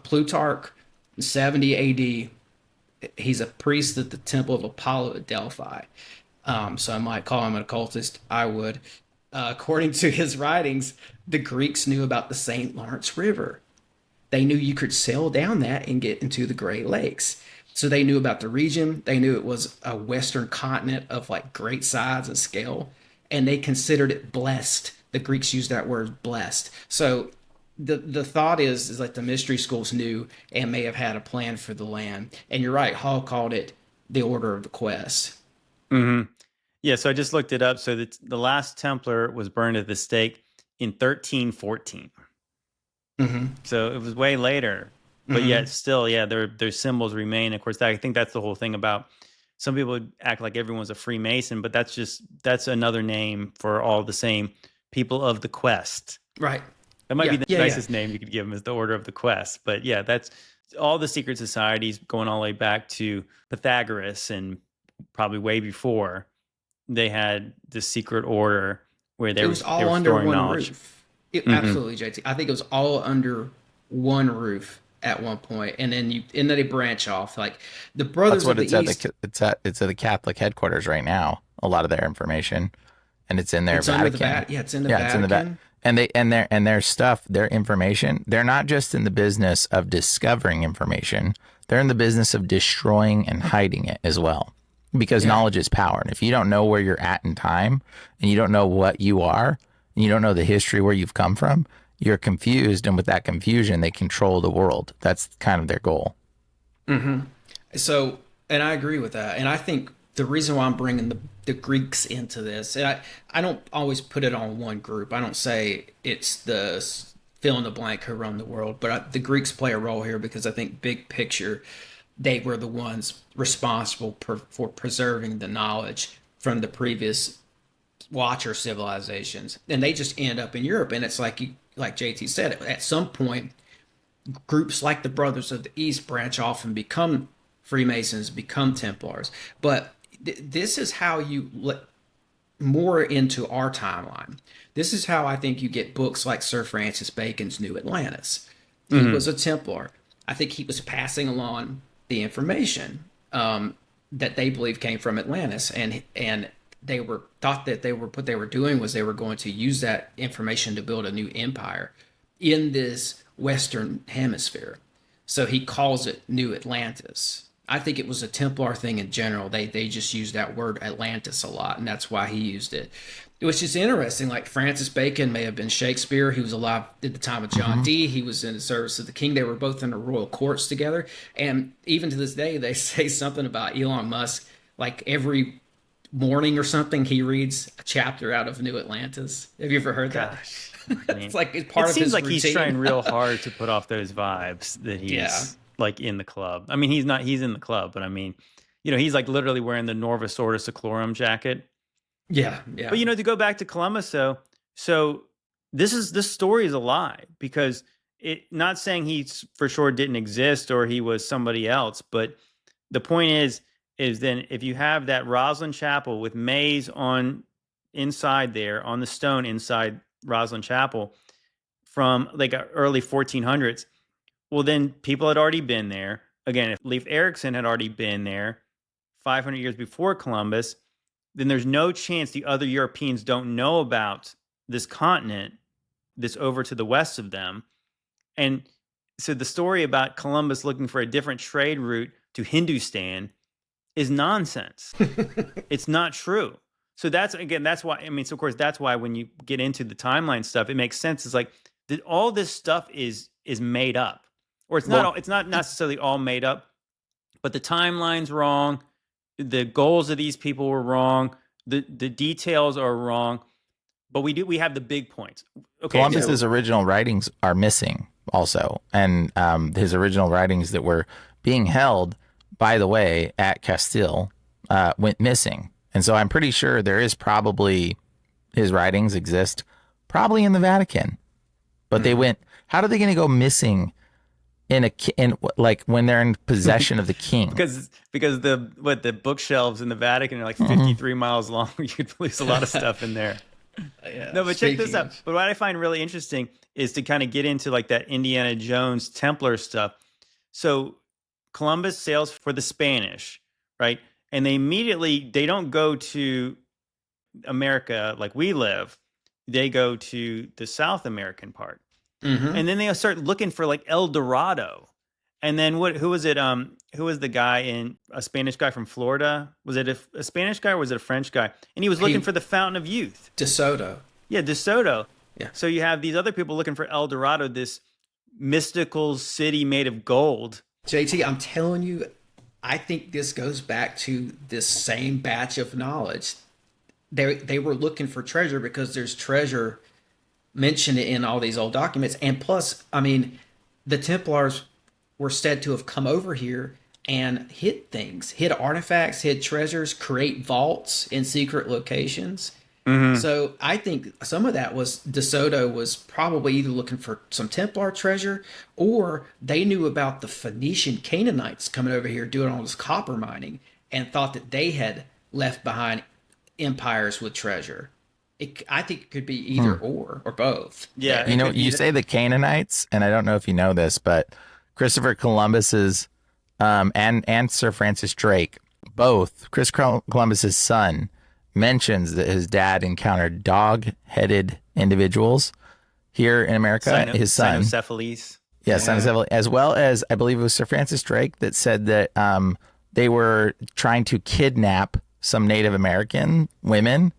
Plutarch, 70 AD, he's a priest at the Temple of Apollo at Delphi. So I might call him an occultist. I would. According to his writings, the Greeks knew about the St. Lawrence River. They knew you could sail down that and get into the Great Lakes. So they knew about the region. They knew it was a Western continent of like great size and scale, and they considered it blessed. The Greeks used that word blessed. So the thought is like the mystery schools knew and may have had a plan for the land. And you're right, Hall called it the Order of the Quest. Mm-hmm. Yeah, so I just looked it up. So the last Templar was burned at the stake in 1314. Mm-hmm. So it was way later. But yet still, yeah, their symbols remain. Of course, I think that's the whole thing about some people would act like everyone's a Freemason, but that's another name for all the same people of the quest. Right. That might be the nicest name you could give them, is the Order of the Quest. But yeah, that's all the secret societies going all the way back to Pythagoras, and probably way before they had this secret order where they were all under storing one knowledge. roof. Absolutely, JT. I think it was all under one roof at one point, and then they branch off. Like the Brothers of the East. It's at the Catholic headquarters right now. A lot of their information, and it's in their Vatican. It's in the Vatican. And their stuff, their information. They're not just in the business of discovering information. They're in the business of destroying and hiding it as well. Because knowledge is power. And if you don't know where you're at in time, and you don't know what you are, and you don't know the history where you've come from, you're confused. And with that confusion, they control the world. That's kind of their goal. Mm-hmm. So, and I agree with that. And I think the reason why I'm bringing the Greeks into this, and I don't always put it on one group. I don't say it's the fill in the blank who run the world, but the Greeks play a role here because I think big picture, they were the ones responsible for preserving the knowledge from the previous Watcher civilizations, and they just end up in Europe. And it's like JT said, at some point, groups like the Brothers of the East branch off and become Freemasons, become Templars. But this is how you let more into our timeline. This is how I think you get books like Sir Francis Bacon's New Atlantis. He was a Templar. I think he was passing along the information that they believe came from Atlantis, and they thought that what they were doing was they were going to use that information to build a new empire in this Western hemisphere. So he calls it New Atlantis. I think it was a Templar thing in general. They just used that word Atlantis a lot, and that's why he used it. Which is interesting. Like Francis Bacon may have been Shakespeare. He was alive at the time of John Dee. He was in the service of the king. They were both in the royal courts together. And even to this day, they say something about Elon Musk. Like every morning or something, he reads a chapter out of New Atlantis. Have you ever heard that? It's like it's part of his routine. It seems like he's trying real hard to put off those vibes that he's like in the club. I mean, he's in the club, but I mean, he's like literally wearing the Norvis Ordo Seclorum jacket. Yeah. But to go back to Columbus, so this story is a lie, because not saying he for sure didn't exist or he was somebody else, but the point is then if you have that Rosslyn Chapel with Mays on inside there on the stone inside Rosslyn Chapel from like early 1400s, well then people had already been there. Again, if Leif Erikson had already been there 500 years before Columbus, then there's no chance the other Europeans don't know about this continent that's over to the west of them. And so the story about Columbus looking for a different trade route to Hindustan is nonsense. It's not true. So that's why, of course, that's why when you get into the timeline stuff, it makes sense. It's like that all this stuff is made up, or it's not necessarily all made up, but the timeline's wrong. The goals of these people were wrong. The details are wrong, but we have the big points. Okay, Columbus's original writings are missing also, and his original writings that were being held, by the way, at Castile, went missing, and so I'm pretty sure there is probably his writings exist probably in the Vatican, but they went. How are they going to go missing? In when they're in possession of the king, because the bookshelves in the Vatican are like 53 miles long. You could lose a lot of stuff in there. No, but check this out. But what I find really interesting is to kind of get into like that Indiana Jones Templar stuff. So Columbus sails for the Spanish, right? And they don't go to America like we live. They go to the South American part. And then they start looking for like El Dorado. And then who was it? Who was the guy a Spanish guy from Florida? Was it a Spanish guy or was it a French guy? And he was looking for the Fountain of Youth. De Soto. Yeah, De Soto. Yeah. So you have these other people looking for El Dorado, this mystical city made of gold. JT, I'm telling you, I think this goes back to this same batch of knowledge. They were looking for treasure because there's treasure mentioned in all these old documents. And plus, I mean, the Templars were said to have come over here and hid things, hid artifacts, hid treasures, create vaults in secret locations. So I think some of that was De Soto was probably either looking for some Templar treasure, or they knew about the Phoenician Canaanites coming over here doing all this copper mining and thought that they had left behind empires with treasure. I think it could be either or both. Yeah. You say the Canaanites, and I don't know if you know this, but Christopher Columbus's and Sir Francis Drake, both Chris Columbus's son, mentions that his dad encountered dog-headed individuals here in America. His son, Cynocephalus. Yeah, Cynocephalus, as well as I believe it was Sir Francis Drake that said that they were trying to kidnap some Native American women.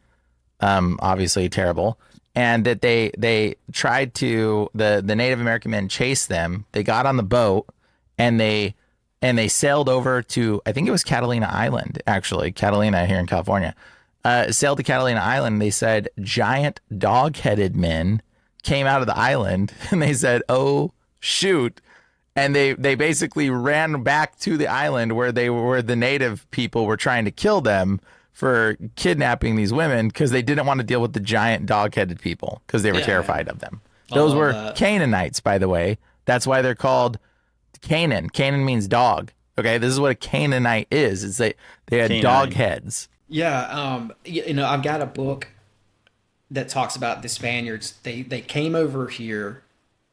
Obviously terrible, and that they tried to the Native American men chased them. They got on the boat and they sailed over to, I think it was Catalina Island, actually Catalina here in California. Sailed to Catalina Island. They said giant dog-headed men came out of the island and they said, "Oh shoot." And they basically ran back to the island where the native people were trying to kill them for kidnapping these women because they didn't want to deal with the giant dog-headed people because they were terrified of them. Those were Canaanites, by the way. That's why they're called Canaan. Canaan means dog. Okay, this is what a Canaanite is. It's they had Canine. dog heads. Yeah, I've got a book that talks about the Spaniards. They came over here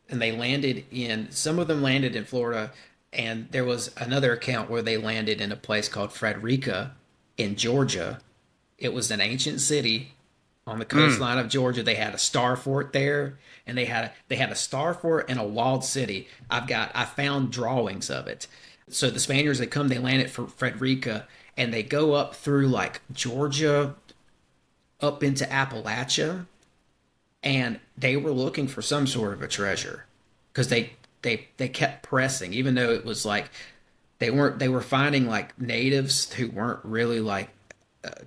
and they landed some of them landed in Florida, and there was another account where they landed in a place called Frederica in Georgia. It was an ancient city on the coastline of Georgia. They had a star fort there, and they had a star fort and a walled city. I found drawings of it. So the Spaniards, they land at Frederica, and they go up through like Georgia up into Appalachia, and they were looking for some sort of a treasure because they kept pressing, even though it was like they were finding like natives who weren't really like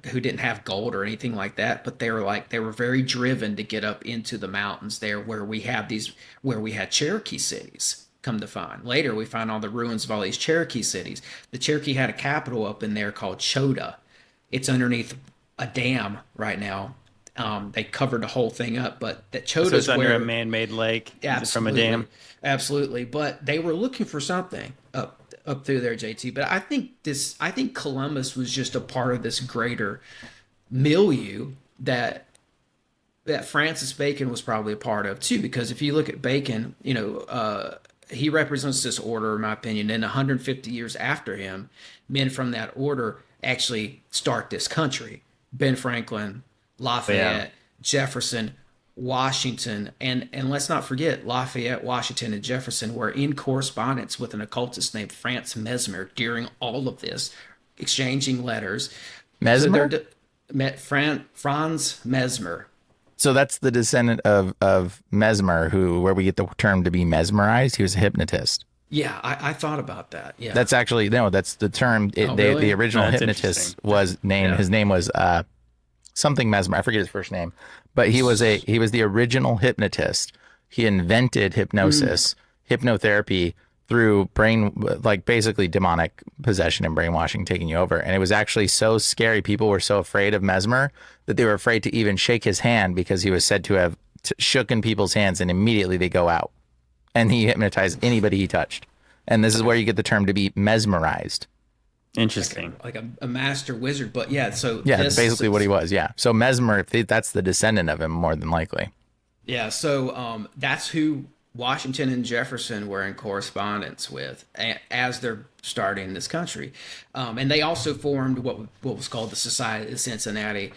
who didn't have gold or anything like that, but they were very driven to get up into the mountains there where we had Cherokee cities. Come to find later, we find all the ruins of all these Cherokee cities. The Cherokee had a capital up in there called Chota. It's underneath a dam right now. They covered the whole thing up, but that Chota's So it's under where a man-made lake from a absolutely, dam. absolutely. But they were looking for something up through there, JT. But I think Columbus was just a part of this greater milieu that Francis Bacon was probably a part of too. Because if you look at Bacon, he represents this order, in my opinion. And 150 years after him, men from that order actually start this country. Ben Franklin, Lafayette, Jefferson, Washington, and let's not forget Lafayette, Washington, and Jefferson were in correspondence with an occultist named Franz Mesmer during all of this, exchanging letters. Mesmer? So Franz Mesmer. So that's the descendant of Mesmer, where we get the term to be mesmerized. He was a hypnotist. Yeah, I thought about that. Yeah, That's actually that's the term. Really? The original That's hypnotist interesting. was named. Yeah. His name was something Mesmer. I forget his first name, but he was the original hypnotist. He invented hypnosis, hypnotherapy through basically demonic possession and brainwashing taking you over. And it was actually so scary. People were so afraid of Mesmer that they were afraid to even shake his hand because he was said to have shooken people's hands and immediately they go out. And he hypnotized anybody he touched. And this is where you get the term to be mesmerized. Interesting. like a master wizard. But yeah, so That's basically what he was. Yeah. So Mesmer, that's the descendant of him more than likely. Yeah, so that's who Washington and Jefferson were in correspondence with as they're starting this country. And they also formed what was called the Society of Cincinnati,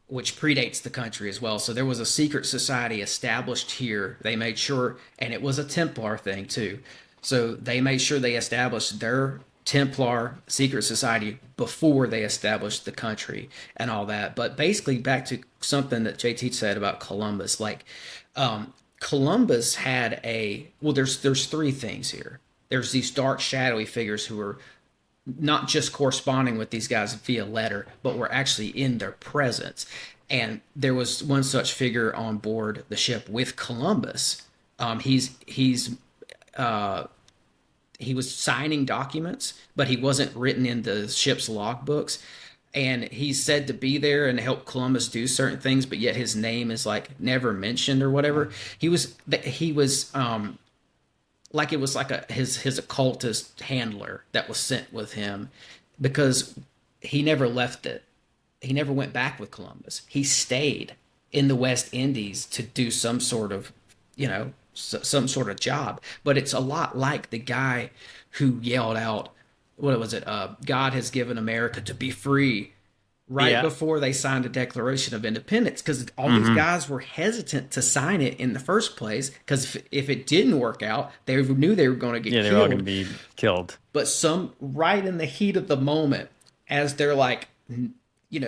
which predates the country as well. So there was a secret society established here. They made sure, and it was a Templar thing too. So they made sure they established their Templar secret society before they established the country and all that. But basically, back to something that JT said about Columbus, Columbus had there's three things here. There's these dark, shadowy figures who are not just corresponding with these guys via letter, but were actually in their presence. And there was one such figure on board the ship with Columbus. He was signing documents, but he wasn't written in the ship's logbooks. And he's said to be there and help Columbus do certain things, but yet his name is never mentioned or whatever. He was his occultist handler that was sent with him, because he never left it. He never went back with Columbus. He stayed in the West Indies to do some sort of job. But it's a lot like the guy who yelled out, what was it? God has given America to be free, before they signed the Declaration of Independence, because all these guys were hesitant to sign it in the first place, because if it didn't work out, they knew they were going to get killed. Yeah, they were all going to be killed. But right in the heat of the moment, as they're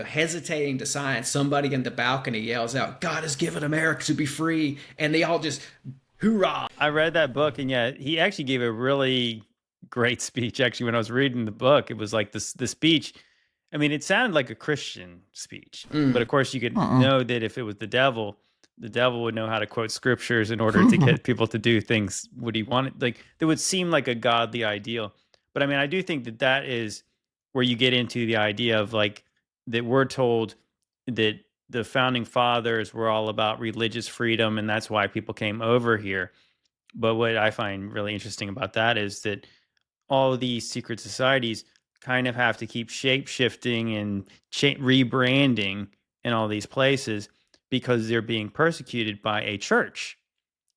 hesitating to sign, somebody in the balcony yells out, God has given America to be free, and they all just hoorah. I read that book, and he actually gave a really great speech. Actually, when I was reading the book, it was like the speech. I mean, it sounded like a Christian speech, but of course you could know that if it was the devil, the devil would know how to quote scriptures in order to get people to do things what he wanted. Like, that would seem like a godly ideal. But I mean, I do think that that is where you get into the idea of like that we're told that the founding fathers were all about religious freedom, and that's why people came over here. But what I find really interesting about that is that all of these secret societies kind of have to keep shape shifting and rebranding in all these places because they're being persecuted by a church.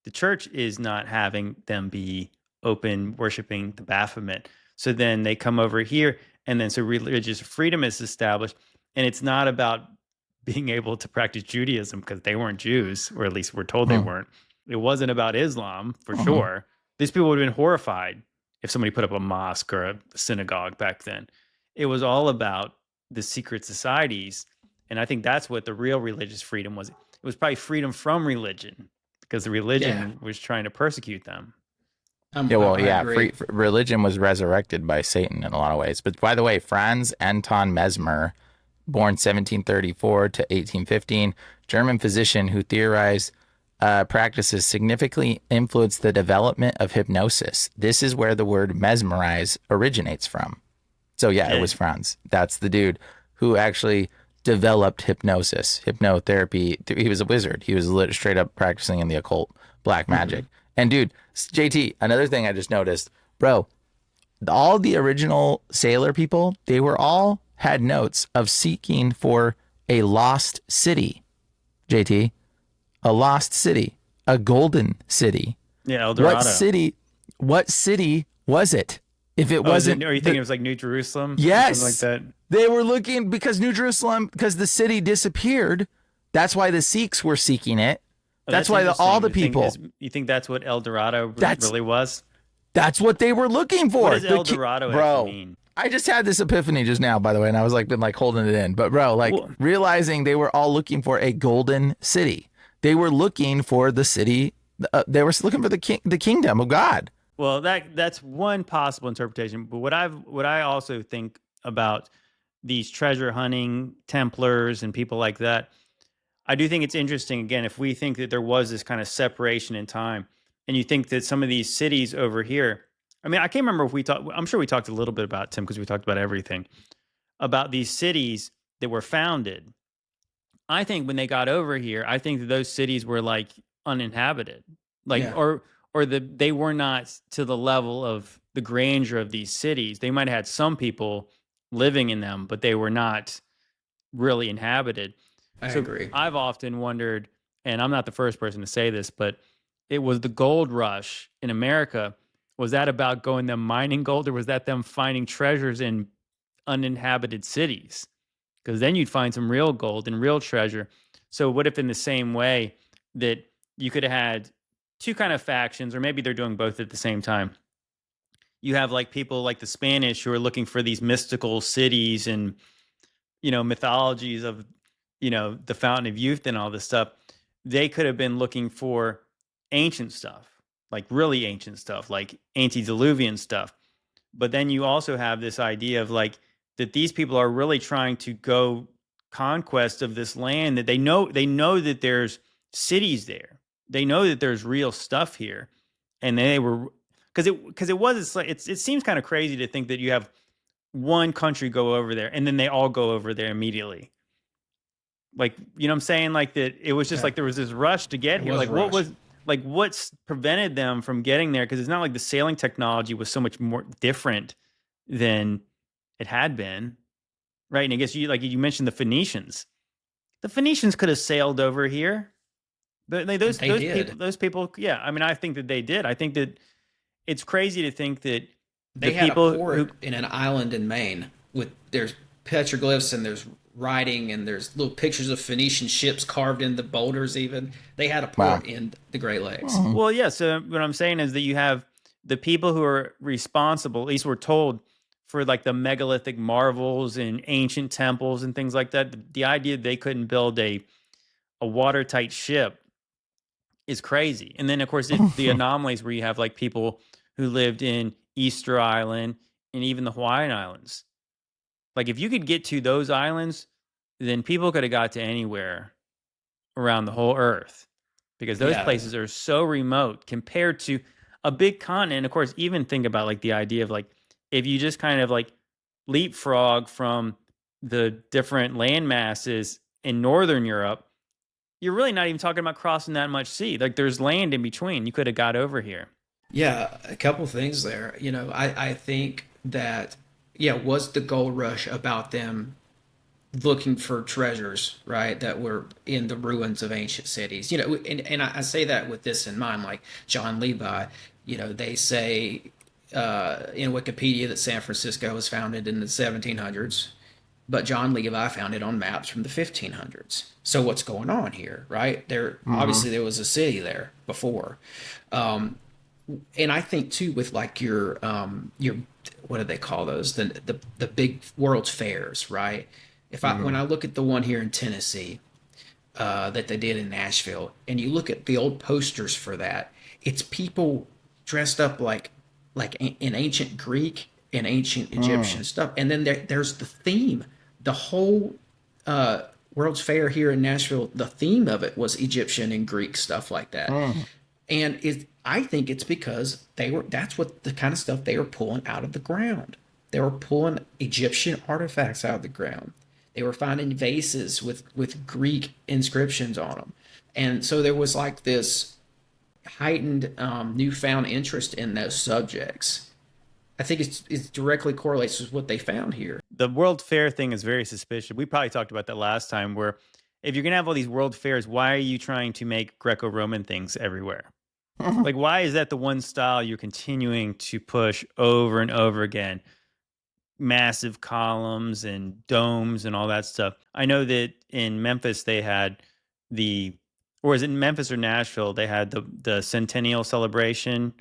The church is not having them be open worshiping the Baphomet. So then they come over here, and then so religious freedom is established. And it's not about being able to practice Judaism because they weren't Jews, or at least we're told they weren't. It wasn't about Islam for sure. These people would have been horrified if somebody put up a mosque or a synagogue back then. It was all about the secret societies. And I think that's what the real religious freedom was. It was probably freedom from religion because the religion was trying to persecute them. I agree. Religion was resurrected by Satan in a lot of ways. But by the way, Franz Anton Mesmer, born 1734 to 1815, German physician who theorized practices significantly influenced the development of hypnosis. This is where the word mesmerize originates from. So it was Franz. That's the dude who actually developed hypnosis, hypnotherapy. He was a wizard. He was straight up practicing in the occult, black magic. And dude, JT, another thing I just noticed, bro, all the original sailor people, they were all had notes of seeking for a lost city. JT, a lost city, a golden city. Yeah, El Dorado. What city was it? If it wasn't, are you thinking it was like New Jerusalem? Yes, something like that. They were looking because New Jerusalem, because the city disappeared. That's why the Sikhs were seeking it. That's why all the people. You think that's what El Dorado really was? That's what they were looking for. What does El Dorado actually mean? I just had this epiphany just now, by the way, and I was like, been like holding it in. But bro, realizing they were all looking for a golden city. They were looking for the city. They were looking for the kingdom of God. Well, that's one possible interpretation. But what I also think about these treasure hunting Templars and people like that, I do think it's interesting. Again, if we think that there was this kind of separation in time, and you think that some of these cities over here, I mean, I can't remember if we talked. I'm sure we talked a little bit about Tim because we talked about everything about these cities that were founded. I think when they got over here, I think that those cities were like uninhabited, or they were not to the level of the grandeur of these cities. They might have had some people living in them, but they were not really inhabited. I agree. I've often wondered, and I'm not the first person to say this, but it was the gold rush in America. Was that about going them mining gold, or was that them finding treasures in uninhabited cities? Because then you'd find some real gold and real treasure. So what if in the same way that you could have had two kind of factions, or maybe they're doing both at the same time? You have like people like the Spanish who are looking for these mystical cities and, mythologies of, the Fountain of Youth and all this stuff. They could have been looking for ancient stuff, like really ancient stuff, like antediluvian stuff. But then you also have this idea of like that these people are really trying to go conquest of this land, that they know that there's cities there. They know that there's real stuff here. And they were, it seems kind of crazy to think that you have one country go over there and then they all go over there immediately. Like, you know what I'm saying? Like that it was just like there was this rush to get here. Like what's prevented them from getting there? Because it's not like the sailing technology was so much more different than it had been. Right. And I guess you mentioned the Phoenicians. The Phoenicians could have sailed over here. But those people, yeah. I mean, I think that they did. I think that it's crazy to think that they had a port in an island in Maine with there's petroglyphs and there's writing and there's little pictures of Phoenician ships carved in the boulders. Even they had a port in the Great Lakes. Mm-hmm. Well, yeah. So what I'm saying is that you have the people who are responsible. At least we're told for like the megalithic marvels and ancient temples and things like that. The idea that they couldn't build a watertight ship is crazy. And then of course the anomalies where you have like people who lived in Easter Island and even the Hawaiian Islands. Like if you could get to those islands, then people could have got to anywhere around the whole Earth, because those Yeah. places are so remote compared to a big continent. Of course, even think about like the idea of like if you just kind of like leapfrog from the different land masses in Northern Europe, you're really not even talking about crossing that much sea. Like there's land in between. You could have got over here. Yeah, a couple things there. I think that, yeah, was the gold rush about them looking for treasures, right, that were in the ruins of ancient cities. And I say that with this in mind, like John Levi, they say in Wikipedia that San Francisco was founded in the 1700s, but John Levi found it on maps from the 1500s. So what's going on here, right? Obviously there was a city there before. And I think too with like your what do they call those? The big world's fairs, right? When I look at the one here in Tennessee that they did in Nashville, and you look at the old posters for that, it's people dressed up like in ancient Greek and ancient Egyptian stuff, and then there's the theme. The whole World's Fair here in Nashville, the theme of it was Egyptian and Greek stuff like that, and I think it's because that's what the kind of stuff they were pulling out of the ground. They were pulling Egyptian artifacts out of the ground. They were finding vases with Greek inscriptions on them. And so there was like this heightened newfound interest in those subjects. I think it directly correlates with what they found here. The World Fair thing is very suspicious. We probably talked about that last time, where if you're going to have all these world fairs, why are you trying to make Greco-Roman things everywhere? Like, why is that the one style you're continuing to push over and over again? Massive columns and domes and all that stuff. I know that in Memphis they had or is it Memphis or Nashville? They had the centennial celebration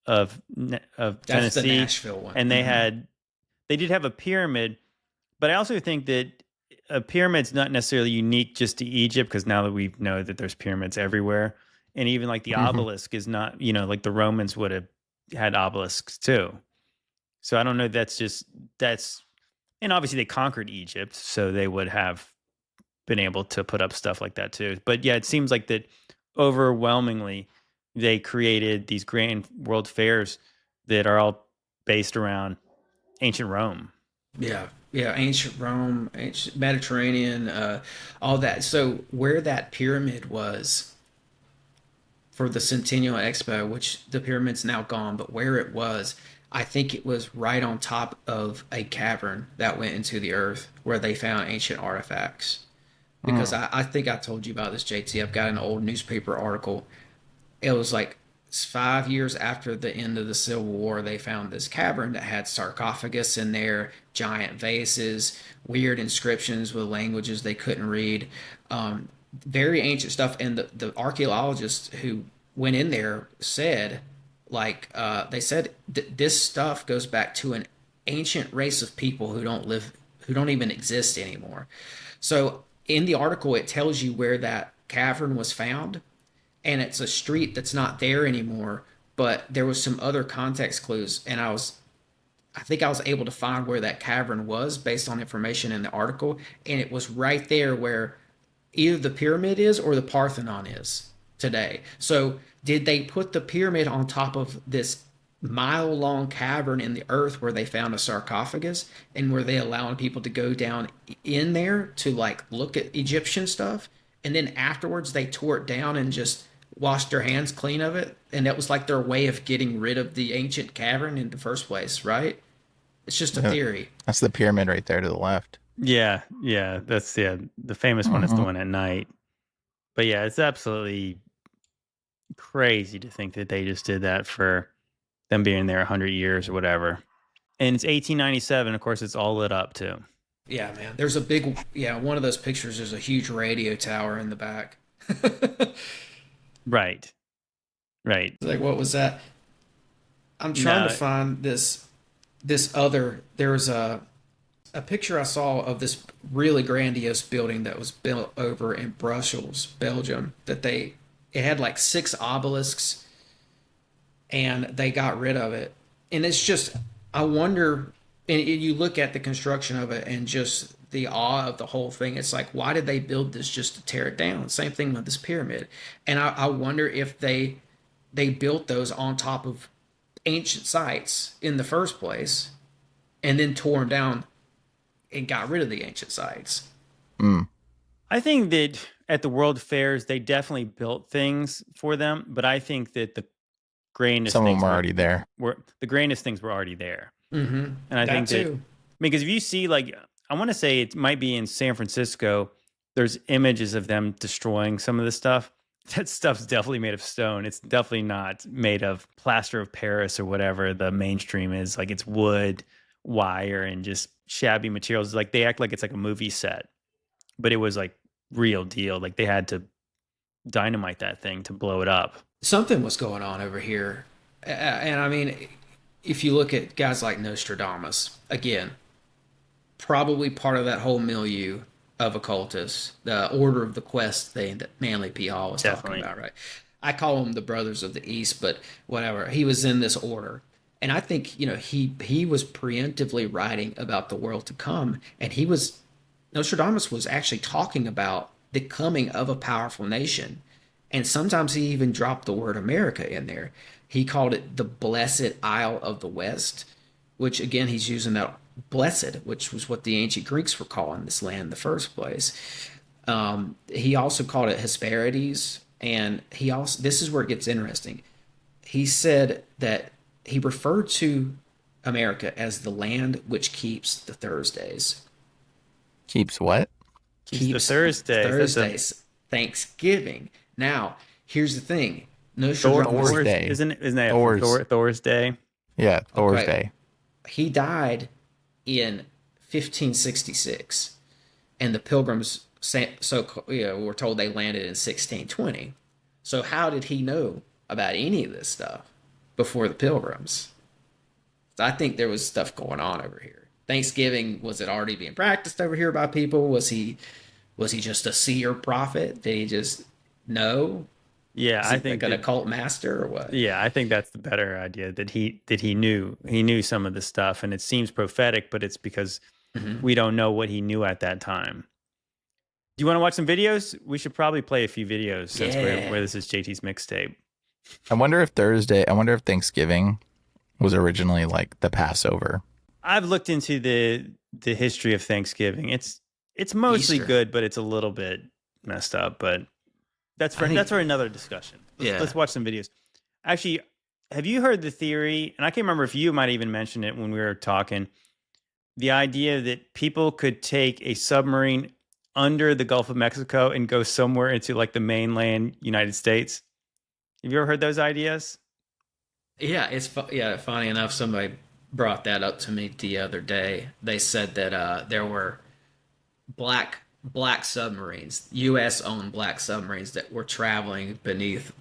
of That's Tennessee, the Nashville one, and they did have a pyramid, but I also think that a pyramid's not necessarily unique just to Egypt, because now that we know that there's pyramids everywhere, and even like the obelisk is not, like the Romans would have had obelisks too. So I don't know. And obviously they conquered Egypt, so they would have been able to put up stuff like that too. But yeah, it seems like that overwhelmingly they created these grand world fairs that are all based around ancient Rome. Yeah, ancient Rome, ancient Mediterranean, all that. So where that pyramid was for the Centennial Expo, which the pyramid's now gone, but where it was, I think it was right on top of a cavern that went into the earth where they found ancient artifacts. Because I think I told you about this, JT. I've got an old newspaper article. It was like 5 years after the end of the Civil War, they found this cavern that had sarcophagus in there, giant vases, weird inscriptions with languages they couldn't read. Very ancient stuff. And the archaeologists who went in there said, they said this stuff goes back to an ancient race of people who don't even exist anymore. So in the article, it tells you where that cavern was found, and it's a street that's not there anymore, but there was some other context clues, and I think I was able to find where that cavern was based on information in the article, and it was right there where either the pyramid is or the Parthenon is today. So did they put the pyramid on top of this mile-long cavern in the earth where they found a sarcophagus, and were they allowing people to go down in there to like look at Egyptian stuff, and then afterwards they tore it down and just washed their hands clean of it, and that was like their way of getting rid of the ancient cavern in the first place, right? It's just a theory. That's the pyramid right there to the left. Yeah, that's the famous one is the one at night. But yeah, it's absolutely crazy to think that they just did that for them being there 100 years or whatever. And it's 1897. Of course, it's all lit up too. Yeah, man. There's one of those pictures, there's a huge radio tower in the back. Right. Like, what was that? I'm trying to find this other, there was a picture I saw of this really grandiose building that was built over in Brussels, Belgium, it had like 6 obelisks, and they got rid of it. And it's just, I wonder, and you look at the construction of it and just the awe of the whole thing. It's like, why did they build this just to tear it down? Same thing with this pyramid. And I wonder if they built those on top of ancient sites in the first place and then tore them down and got rid of the ancient sites. I think that at the World Fairs, they definitely built things for them, but I think that the grandest Some of things them were already there. The grandest things were already there. Mm-hmm. And I think that, because if you see, like, I want to say it might be in San Francisco, there's images of them destroying some of the stuff. That stuff's definitely made of stone. It's definitely not made of plaster of Paris or whatever the mainstream is. Like, it's wood, wire, and just shabby materials. Like, they act like it's like a movie set, but it was like real deal. Like, they had to dynamite that thing to blow it up. Something was going on over here. And I mean, if you look at guys like Nostradamus, again, probably part of that whole milieu of occultists, the Order of the Quest thing that Manly P. Hall was talking about, right? I call them the Brothers of the East, but whatever. He was in this order. And I think, you know, he was preemptively writing about the world to come. And Nostradamus was actually talking about the coming of a powerful nation. And sometimes he even dropped the word America in there. He called it the Blessed Isle of the West, which again, he's using that blessed, which was what the ancient Greeks were calling this land in the first place. He also called it Hesperides. And this is where it gets interesting. He said that he referred to America as the land which keeps the Thursdays. Keeps what? Keeps the Thursdays. Thursdays. Thanksgiving. Now, here's the thing. Nostradamus, Day. Isn't that Thor's Day? Yeah, Thor's Okay. Day. He died in 1566, and the Pilgrims were told they landed in 1620. So how did he know about any of this stuff before the Pilgrims? So I think there was stuff going on over here. Thanksgiving, was it already being practiced over here by people? Was he just a seer prophet? Did he just know? Yeah, I think like an occult master or what? Yeah, I think that's the better idea, that he knew some of the stuff, and it seems prophetic, but it's because we don't know what he knew at that time. Do you want to watch some videos? We should probably play a few videos since where this is JT's mixtape. I wonder if Thanksgiving was originally like the Passover. I've looked into the history of Thanksgiving. It's mostly Easter. good, but it's a little bit messed up. But that's for another discussion. Let's watch some videos. Actually, have you heard the theory? And I can't remember if you might even mention it when we were talking. The idea that people could take a submarine under the Gulf of Mexico and go somewhere into like the mainland United States. Have you ever heard those ideas? Yeah, funny enough, somebody brought that up to me the other day. They said that there were black submarines, U.S.-owned black submarines that were traveling beneath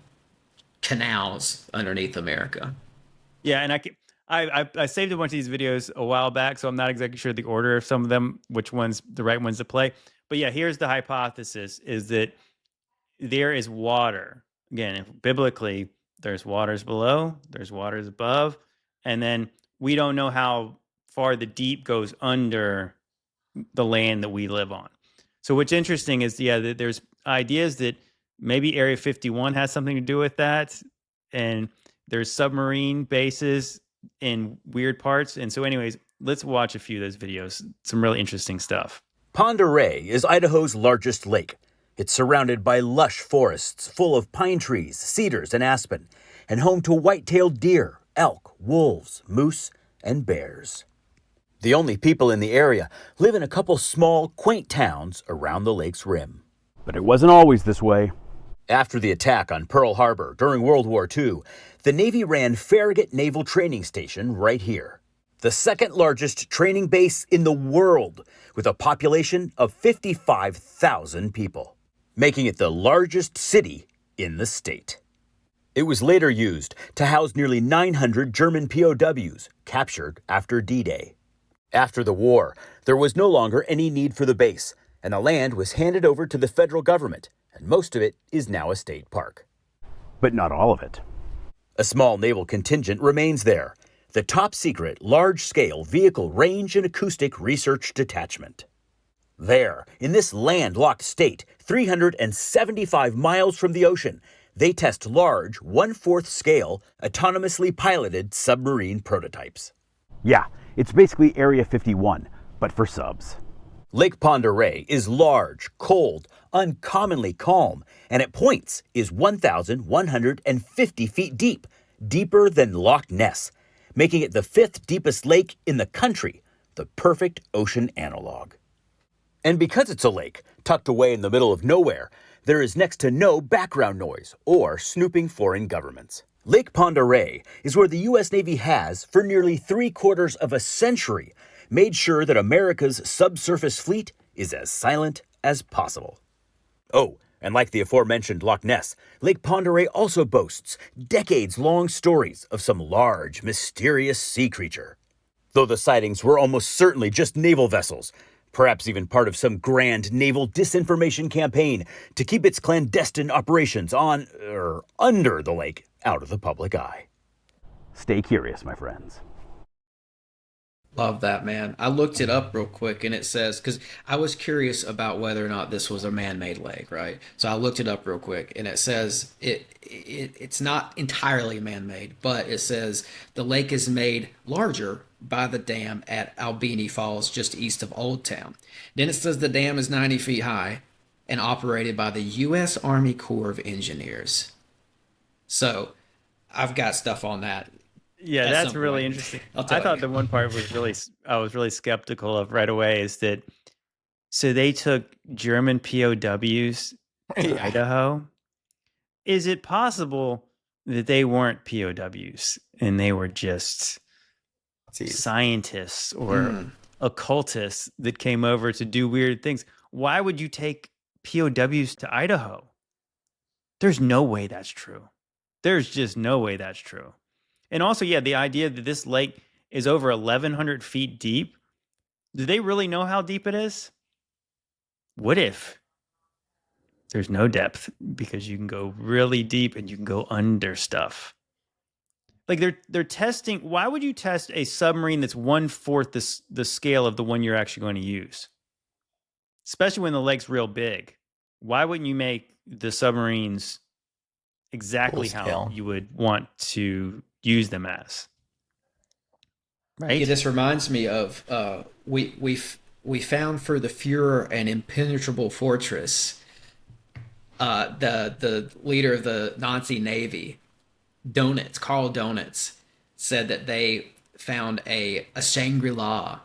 canals underneath America. Yeah, and I saved a bunch of these videos a while back, so I'm not exactly sure the order of some of them, which one's the right ones to play. But yeah, here's the hypothesis, is that there is water. Again, biblically, there's waters below, there's waters above, and then we don't know how far the deep goes under the land that we live on. So what's interesting is, that there's ideas that maybe Area 51 has something to do with that, and there's submarine bases in weird parts. And so anyways, let's watch a few of those videos. Some really interesting stuff. Pend Oreille is Idaho's largest lake. It's surrounded by lush forests full of pine trees, cedars, and aspen, and home to white-tailed deer, elk, wolves, moose, and bears. The only people in the area live in a couple small, quaint towns around the lake's rim. But it wasn't always this way. After the attack on Pearl Harbor during World War II, the Navy ran Farragut Naval Training Station right here, the second largest training base in the world, with a population of 55,000 people, making it the largest city in the state. It was later used to house nearly 900 German POWs captured after D-Day. After the war, there was no longer any need for the base, and the land was handed over to the federal government, and most of it is now a state park. But not all of it. A small naval contingent remains there, the top-secret, large-scale Vehicle Range and Acoustic Research Detachment. There, in this landlocked state, 375 miles from the ocean, they test large, 1/4 scale, autonomously piloted submarine prototypes. Yeah, it's basically Area 51, but for subs. Lake Pend Oreille is large, cold, uncommonly calm, and at points is 1,150 feet deep, deeper than Loch Ness, making it the 5th deepest lake in the country, the perfect ocean analog. And because it's a lake tucked away in the middle of nowhere, there is next to no background noise or snooping foreign governments. Lake Pend Oreille is where the U.S. Navy has, for nearly 3/4 of a century, made sure that America's subsurface fleet is as silent as possible. Oh, and like the aforementioned Loch Ness, Lake Pend Oreille also boasts decades-long stories of some large, mysterious sea creature. Though the sightings were almost certainly just naval vessels, perhaps even part of some grand naval disinformation campaign to keep its clandestine operations on, or under the lake out of the public eye. Stay curious, my friends. Love that, man. I looked it up real quick, and it says, because I was curious about whether or not this was a man-made lake, right? So I looked it up real quick, and it says it's not entirely man-made, but it says the lake is made larger by the dam at Albany Falls, just east of Old Town. Then it says the dam is 90 feet high and operated by the U.S. Army Corps of Engineers. So I've got stuff on that. Yeah, that's really interesting. I thought the one part I was really skeptical of right away is that, so they took German POWs to Idaho. Is it possible that they weren't POWs and they were just scientists or occultists that came over to do weird things? Why would you take POWs to Idaho? There's no way that's true. There's just no way that's true. And also, yeah, the idea that this lake is over 1,100 feet deep. Do they really know how deep it is? What if there's no depth, because you can go really deep and you can go under stuff? Like they're testing. Why would you test a submarine that's 1/4 the scale of the one you're actually going to use? Especially when the lake's real big. Why wouldn't you make the submarines exactly how you would want to use them as? Right? Yeah, this reminds me of we found for the Fuhrer an impenetrable fortress. The leader of the Nazi Navy, Karl Donitz, said that they found a Shangri-La.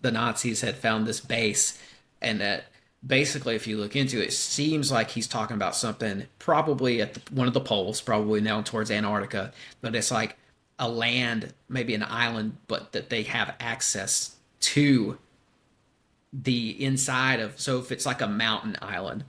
The Nazis had found this base, and that basically, if you look into it, it seems like he's talking about something probably at one of the poles, probably now towards Antarctica, but it's like a land, maybe an island, but that they have access to the inside of. So if it's like a mountain island,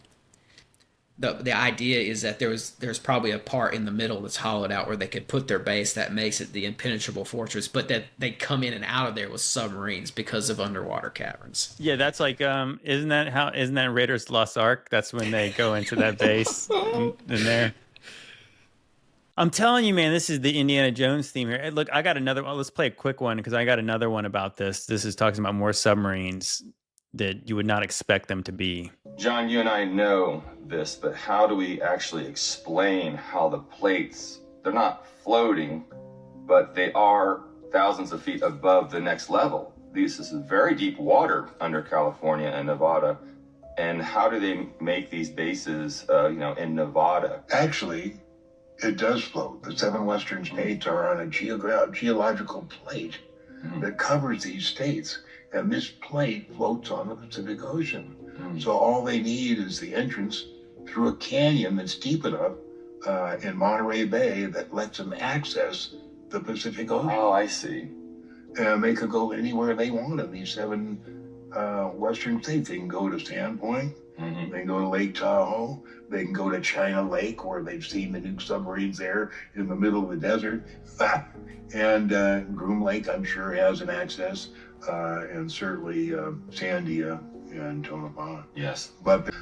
the idea is that there's probably a part in the middle that's hollowed out where they could put their base that makes it the impenetrable fortress, but that they come in and out of there with submarines because of underwater caverns. Yeah, that's like isn't that Raiders Lost Ark? That's when they go into that base in there. I'm telling you, man, this is the Indiana Jones theme here. Hey, look, I got another one. Let's play a quick one because I got another one about this. This is talking about more submarines that you would not expect them to be. John, you and I know this, but how do we actually explain how the plates, they're not floating, but they are thousands of feet above the next level? This is very deep water under California and Nevada. And how do they make these bases, in Nevada? Actually, it does float. The 7 western states are on a geological plate that covers these states. And this plate floats on the Pacific Ocean. So all they need is the entrance through a canyon that's deep enough in Monterey Bay that lets them access the Pacific Ocean. Oh, I see. And they could go anywhere they want in these 7 western states. They can go to Sandpoint. They can go to Lake Tahoe. They can go to China Lake, where they've seen the new submarines there in the middle of the desert. And Groom Lake, I'm sure, has an access. And certainly Sandia and Tonopah. Yes. But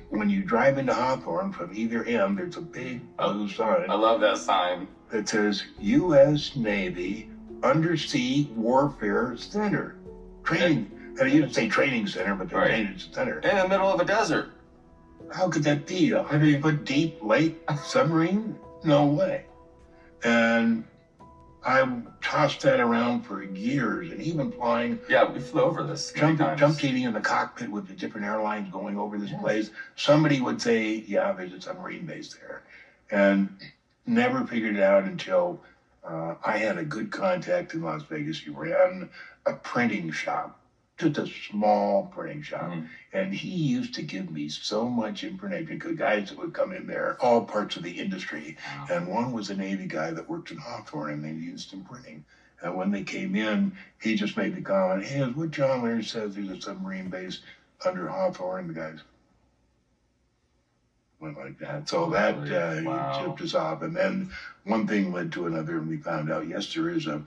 when you drive into Hawthorne from either end, there's a big blue sign. I love that sign. That says U.S. Navy Undersea Warfare Center. Training. And it used to say training center, but they changed it to center. In the middle of a desert. How could that be? A 100-foot deep lake submarine? No way. And I tossed that around for years, and even flying. Yeah, we flew over this. Jump seating in the cockpit with the different airlines going over this place. Somebody would say, yeah, there's a submarine base there. And never figured it out until I had a good contact in Las Vegas. He ran a printing shop, just a small printing shop. And he used to give me so much information, because guys that would come in there, all parts of the industry. And one was a Navy guy that worked in Hawthorne, and they used him printing. And when they came in, he just made the comment, hey, is what John Lear says, there's a submarine base under Hawthorne. The guys went like that. So that tipped us off. And then one thing led to another, and we found out, yes, there is a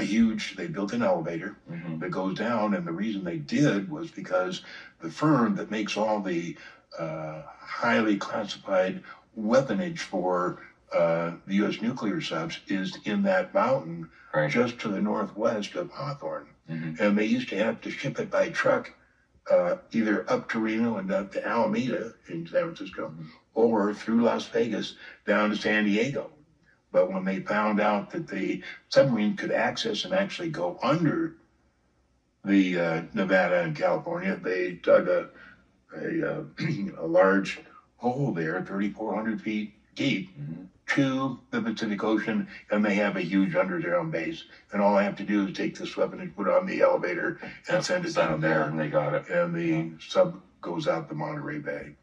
huge, they built an elevator that goes down, and the reason they did was because the firm that makes all the highly classified weaponage for the U.S. nuclear subs is in that mountain just to the northwest of Hawthorne. And they used to have to ship it by truck either up to Reno and up to Alameda in San Francisco, or through Las Vegas down to San Diego. But when they found out that the submarine could access and actually go under the Nevada and California, they dug a large hole there, 3,400 feet deep, to the Pacific Ocean, and they have a huge underground base. And all I have to do is take this weapon and put it on the elevator and send it down there. And they got it. And the sub goes out the Monterey Bay.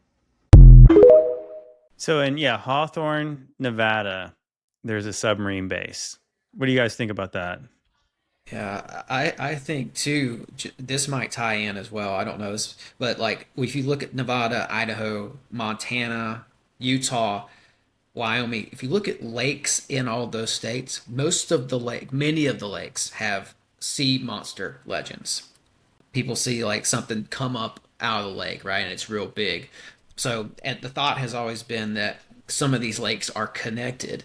So in Hawthorne, Nevada, there's a submarine base. What do you guys think about that? Yeah, I think too, this might tie in as well. I don't know, but like if you look at Nevada, Idaho, Montana, Utah, Wyoming, if you look at lakes in all those states, many of the lakes have sea monster legends. People see like something come up out of the lake, right? And it's real big. So, and the thought has always been that some of these lakes are connected,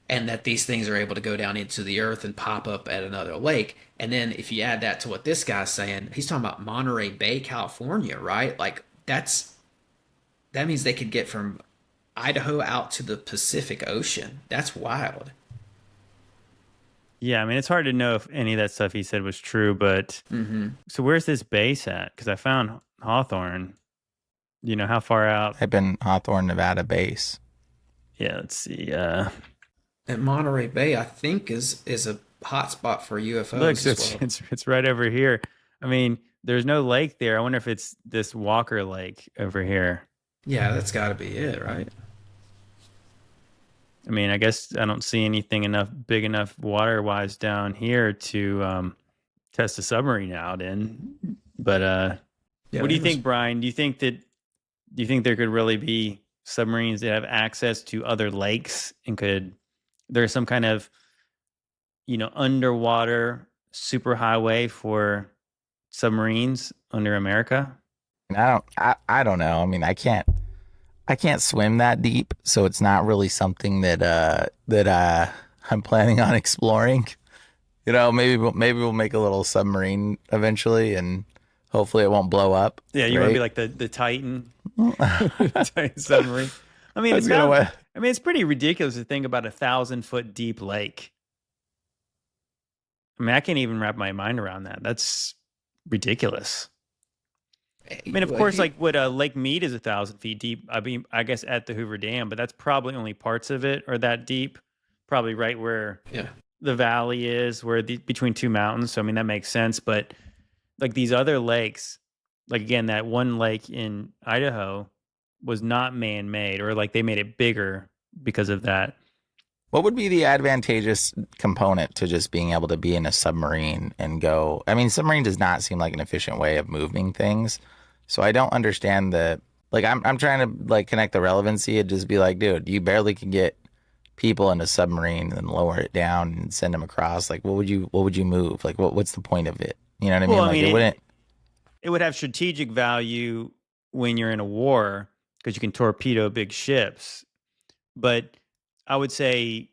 and that these things are able to go down into the earth and pop up at another lake. And then if you add that to what this guy's saying, he's talking about Monterey Bay, California, right? Like that means they could get from Idaho out to the Pacific Ocean. That's wild. Yeah, I mean, it's hard to know if any of that stuff he said was true, but so where's this base at? Because I found Hawthorne. You know, how far out? I've been Hawthorne, Nevada base. Yeah, let's see. And Monterey Bay, I think, is a hot spot for UFOs. Look, it's right over here. I mean, there's no lake there. I wonder if it's this Walker Lake over here. Yeah, that's got to be it, right? I mean, I guess I don't see anything big enough water-wise down here to test a submarine out in. But what do you think, Brian? Do you think there could really be submarines that have access to other lakes, and there's some kind of, underwater superhighway for submarines under America? I don't know. I mean, I can't swim that deep, so it's not really something that I'm planning on exploring. Maybe we'll make a little submarine eventually, and hopefully it won't blow up. Yeah, you want to be like the Titan, Titan submarine. I mean, it's pretty ridiculous to think about 1,000-foot deep lake. I mean, I can't even wrap my mind around that. That's ridiculous. I mean, of course, like what Lake Mead is 1,000 feet deep. I mean, I guess at the Hoover Dam, but that's probably only parts of it are that deep. Probably right where the valley is, between two mountains. So I mean, that makes sense. But like these other lakes, like again, that one lake in Idaho was not man-made, or like they made it bigger because of that. What would be the advantageous component to just being able to be in a submarine and go? I mean, submarine does not seem like an efficient way of moving things. So I don't understand I'm trying to like connect the relevancy. It'd just be like, dude, you barely can get people in a submarine and lower it down and send them across. Like, what would you move? Like, what's the point of it? You know what I mean? Well, like, it would have strategic value when you're in a war because you can torpedo big ships. But I would say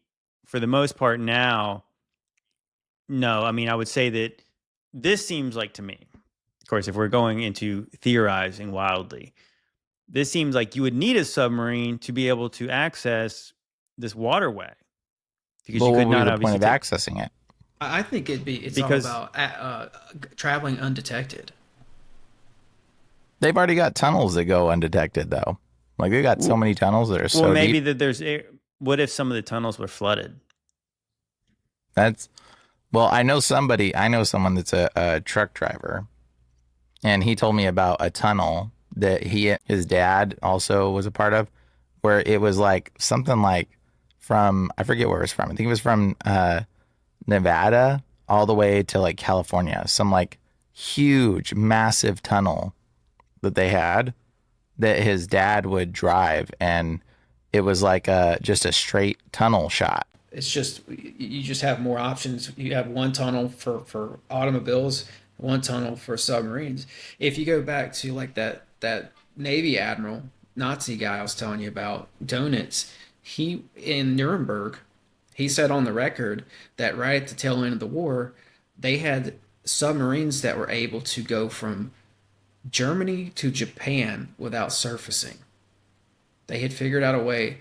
for the most part now, no. I mean, I would say that this seems like to me, course, if we're going into theorizing wildly, this seems like you would need a submarine to be able to access this waterway. Because But you what could would be not the obviously point of accessing it? I think it's Because- all about traveling undetected. They've already got tunnels that go undetected, though. Like, they got so many tunnels that are so well, maybe deep. that there's what if some of the tunnels were flooded? Well, I know someone that's a truck driver, and he told me about a tunnel that his dad also was a part of, where it was like something like from, I forget where it was from. I think it was from Nevada all the way to like California, some like huge, massive tunnel that they had that his dad would drive, and it was like just a straight tunnel shot. It's just, you just have more options. You have one tunnel for automobiles, one tunnel for submarines. If you go back to like that Navy admiral, Nazi guy I was telling you about, Donitz, he, in Nuremberg, he said on the record that right at the tail end of the war, they had submarines that were able to go from Germany to Japan without surfacing. They had figured out a way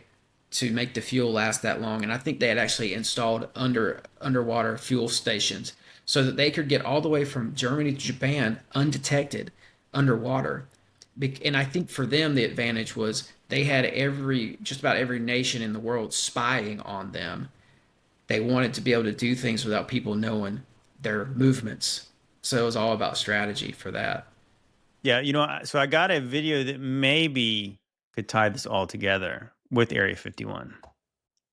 to make the fuel last that long, and I think they had actually installed underwater fuel stations so that they could get all the way from Germany to Japan undetected underwater. And I think for them the advantage was they had just about every nation in the world spying on them. They wanted to be able to do things without people knowing their movements, so it was all about strategy for that. Yeah, so I got a video that maybe could tie this all together with Area 51.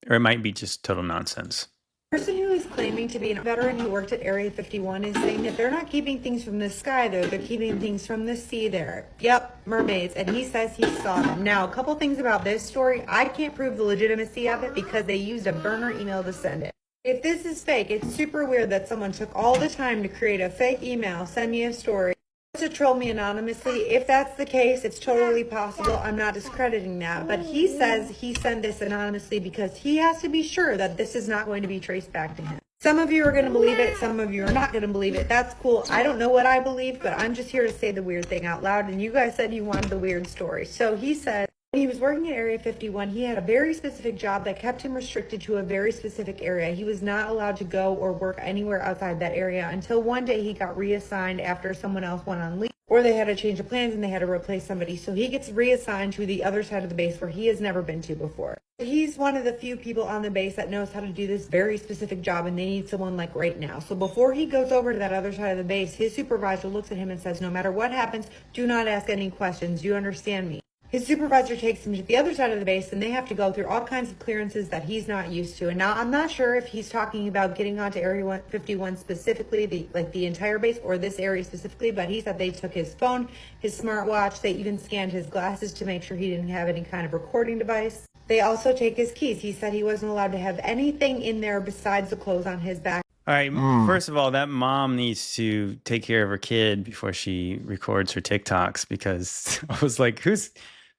Or it might be just total nonsense. The person who is claiming to be a veteran who worked at Area 51 is saying that they're not keeping things from the sky there, they're keeping things from the sea there. Yep, mermaids, and he says he saw them. Now, a couple things about this story. I can't prove the legitimacy of it because they used a burner email to send it. If this is fake, it's super weird that someone took all the time to create a fake email, send me a story, to troll me anonymously. If that's the case, it's totally possible. I'm not discrediting that. But he says he sent this anonymously because he has to be sure that this is not going to be traced back to him. Some of you are going to believe it. Some of you are not going to believe it. That's cool. I don't know what I believe, but I'm just here to say the weird thing out loud. And you guys said you wanted the weird story. So he said when he was working at Area 51, he had a very specific job that kept him restricted to a very specific area. He was not allowed to go or work anywhere outside that area until one day he got reassigned after someone else went on leave, or they had a change of plans and they had to replace somebody. So he gets reassigned to the other side of the base where he has never been to before. He's one of the few people on the base that knows how to do this very specific job, and they need someone like right now. So before he goes over to that other side of the base, his supervisor looks at him and says, no matter what happens, do not ask any questions. You understand me? His supervisor takes him to the other side of the base, and they have to go through all kinds of clearances that he's not used to. And now I'm not sure if he's talking about getting onto Area 51 specifically, the entire base, or this area specifically, but he said they took his phone, his smartwatch, they even scanned his glasses to make sure he didn't have any kind of recording device. They also take his keys. He said he wasn't allowed to have anything in there besides the clothes on his back. All right, first of all, that mom needs to take care of her kid before she records her TikToks, because I was like, who's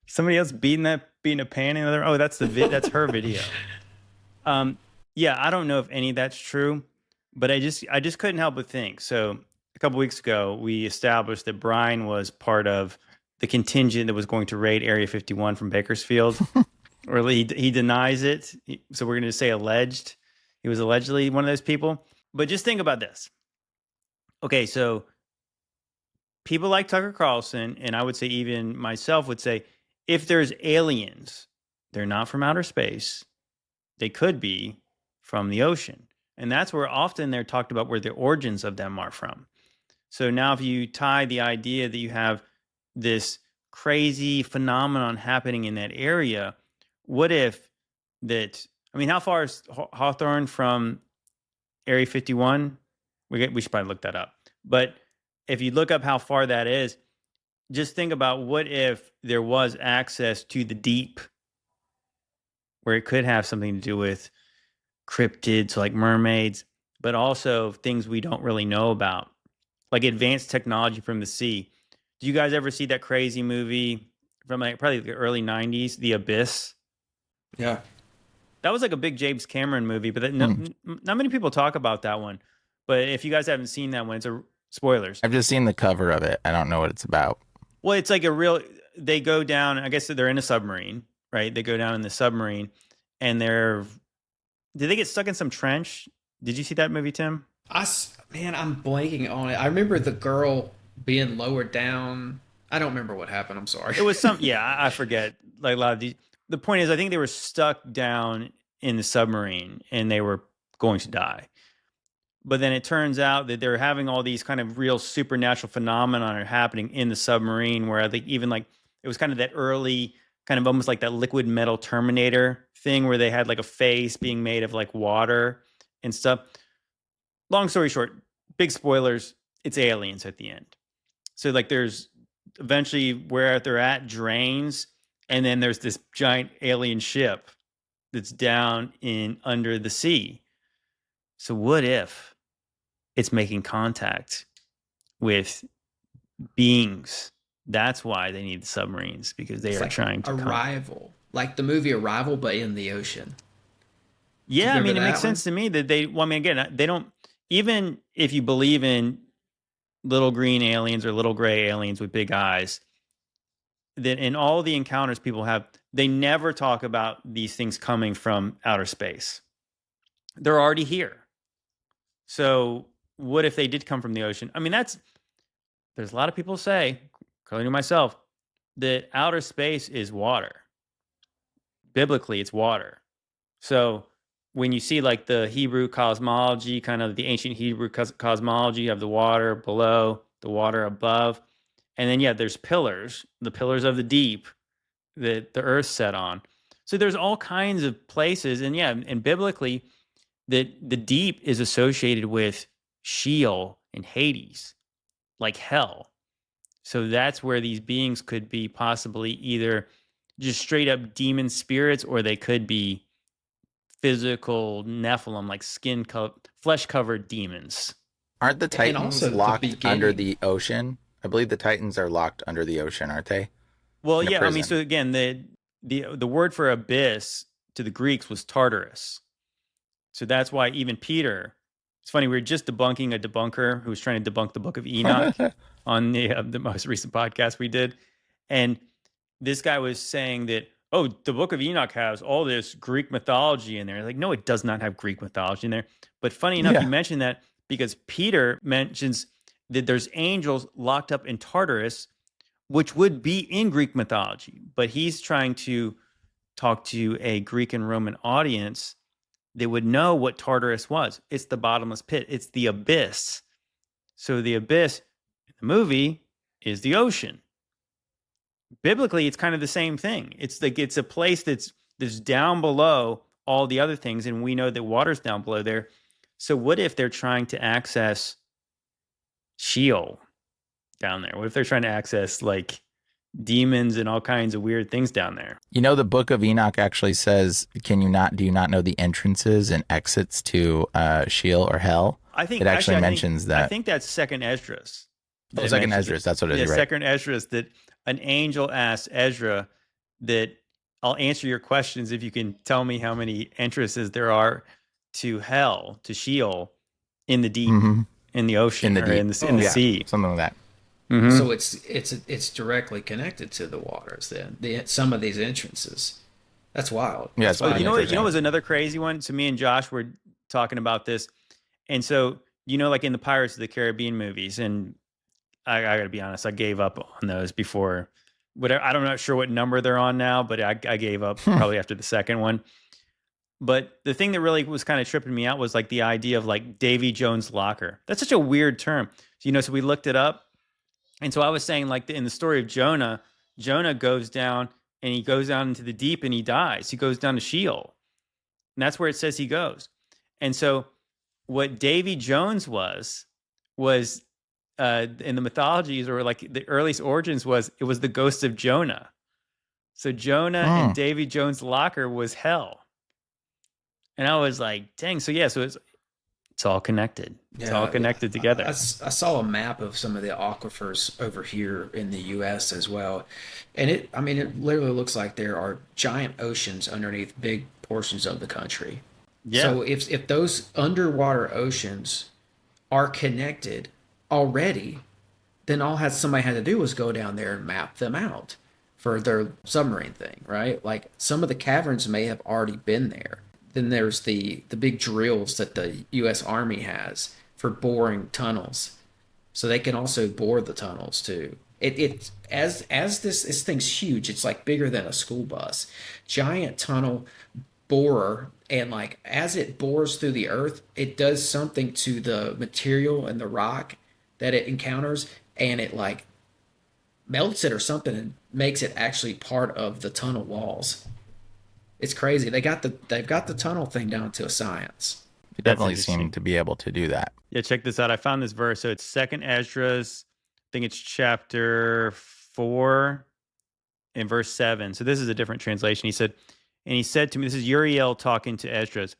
somebody else beating a pan in the other? Oh, that's that's her video. Yeah, I don't know if any of that's true, but I just couldn't help but think. So a couple weeks ago, we established that Brian was part of the contingent that was going to raid Area 51 from Bakersfield. Or he denies it. So we're going to say alleged. He was allegedly one of those people. But just think about this. Okay, so people like Tucker Carlson, and I would say even myself would say, if there's aliens, they're not from outer space. They could be from the ocean. And that's where often they're talked about where the origins of them are from. So now if you tie the idea that you have this crazy phenomenon happening in that area, what if that, I mean, how far is Hawthorne from Area 51? We should probably look that up. But if you look up how far that is, just think about what if there was access to the deep, where it could have something to do with cryptids like mermaids, but also things we don't really know about, like advanced technology from the sea. Do you guys ever see that crazy movie from probably the early 90s, The Abyss? Yeah. That was like a big James Cameron movie, but not many people talk about that one. But if you guys haven't seen that one, Spoilers. I've just seen the cover of it. I don't know what it's about. Well, it's like they go down, I guess they're in a submarine, right? They go down in the submarine and did they get stuck in some trench? Did you see that movie, Tim? Man, I'm blanking on it. I remember the girl being lowered down. I don't remember what happened. I'm sorry. It was I forget. Like a lot of these. The point is, I think they were stuck down in the submarine and they were going to die. But then it turns out that they're having all these kind of real supernatural phenomena are happening in the submarine, where I think even like it was kind of that early, kind of almost like that liquid metal Terminator thing where they had like a face being made of like water and stuff. Long story short, big spoilers, it's aliens at the end. So like there's eventually where they're at drains, and then there's this giant alien ship that's down in under the sea. So what if it's making contact with beings? That's why they need the submarines, because they are like trying to Arrival, like the movie Arrival, but in the ocean. Yeah, I mean, it makes sense to me that they. Well, I mean, again, they don't. Even if you believe in little green aliens or little gray aliens with big eyes, that in all the encounters people have, they never talk about these things coming from outer space. They're already here. So what if they did come from the ocean? I mean, there's a lot of people say, including myself, that outer space is water. Biblically, it's water. So when you see like the Hebrew cosmology, kind of the ancient Hebrew cosmology of the water below, the water above, and then, there's pillars, the pillars of the deep that the earth set on. So there's all kinds of places. And and biblically, that the deep is associated with Sheol and Hades, like hell. So that's where these beings could be possibly either just straight up demon spirits, or they could be physical Nephilim, like flesh-covered demons. Aren't the Titans locked under the ocean? I believe the Titans are locked under the ocean, aren't they? Well, yeah. I mean, so again, the word for abyss to the Greeks was Tartarus. So that's why even Peter. It's funny. We were just debunking a debunker who was trying to debunk the Book of Enoch on the most recent podcast we did, and this guy was saying that, oh, the Book of Enoch has all this Greek mythology in there. Like, no, it does not have Greek mythology in there. But funny enough, you mentioned that because Peter mentions that there's angels locked up in Tartarus, which would be in Greek mythology. But he's trying to talk to a Greek and Roman audience that would know what Tartarus was. It's the bottomless pit. It's the abyss. So the abyss in the movie is the ocean. Biblically, it's kind of the same thing. It's like it's a place that's down below all the other things, and we know that water's down below there. So what if they're trying to access Sheol down there? What if they're trying to access like demons and all kinds of weird things down there? You know, the Book of Enoch actually says, do you not know the entrances and exits to Sheol or hell? I think it actually mentions that. I think that's Second Esdras. Oh, Second Esdras, that's what it is, right? Second Esdras, that an angel asked Ezra that I'll answer your questions if you can tell me how many entrances there are to hell, to Sheol, in the deep, in the ocean, in the sea, something like that. Mm-hmm. So it's directly connected to the waters. Then some of these entrances, that's wild. Yeah, that's wild. You know what was another crazy one? So me and Josh were talking about this, and so like in the Pirates of the Caribbean movies, and I got to be honest, I gave up on those before. I'm not sure what number they're on now, but I gave up probably after the second one. But the thing that really was kind of tripping me out was like the idea of like Davy Jones' locker. That's such a weird term. So we looked it up. And so I was saying, like in the story of Jonah goes down and he goes down into the deep and he dies. He goes down to Sheol. And that's where it says he goes. And so what Davy Jones was in the mythologies, or like the earliest origins, it was the ghost of Jonah. So Jonah and Davy Jones' locker was hell. And I was like, dang. So it's all connected. It's all connected together. I saw a map of some of the aquifers over here in the U.S. as well. And it literally looks like there are giant oceans underneath big portions of the country. Yeah. So if those underwater oceans are connected already, then somebody had to do was go down there and map them out for their submarine thing, right? Like some of the caverns may have already been there. Then there's the big drills that the U.S. Army has for boring tunnels, so they can also bore the tunnels too. This thing's huge. It's like bigger than a school bus, giant tunnel borer, and like as it bores through the earth, it does something to the material and the rock that it encounters, and it like melts it or something and makes it actually part of the tunnel walls. It's crazy. They've got the tunnel thing down to a science. It definitely seem to be able to do that. Yeah, check this out. I found this verse. So it's Second Esdras. I think it's chapter 4 and verse 7. So this is a different translation. He said to me, this is Uriel talking to Esdras.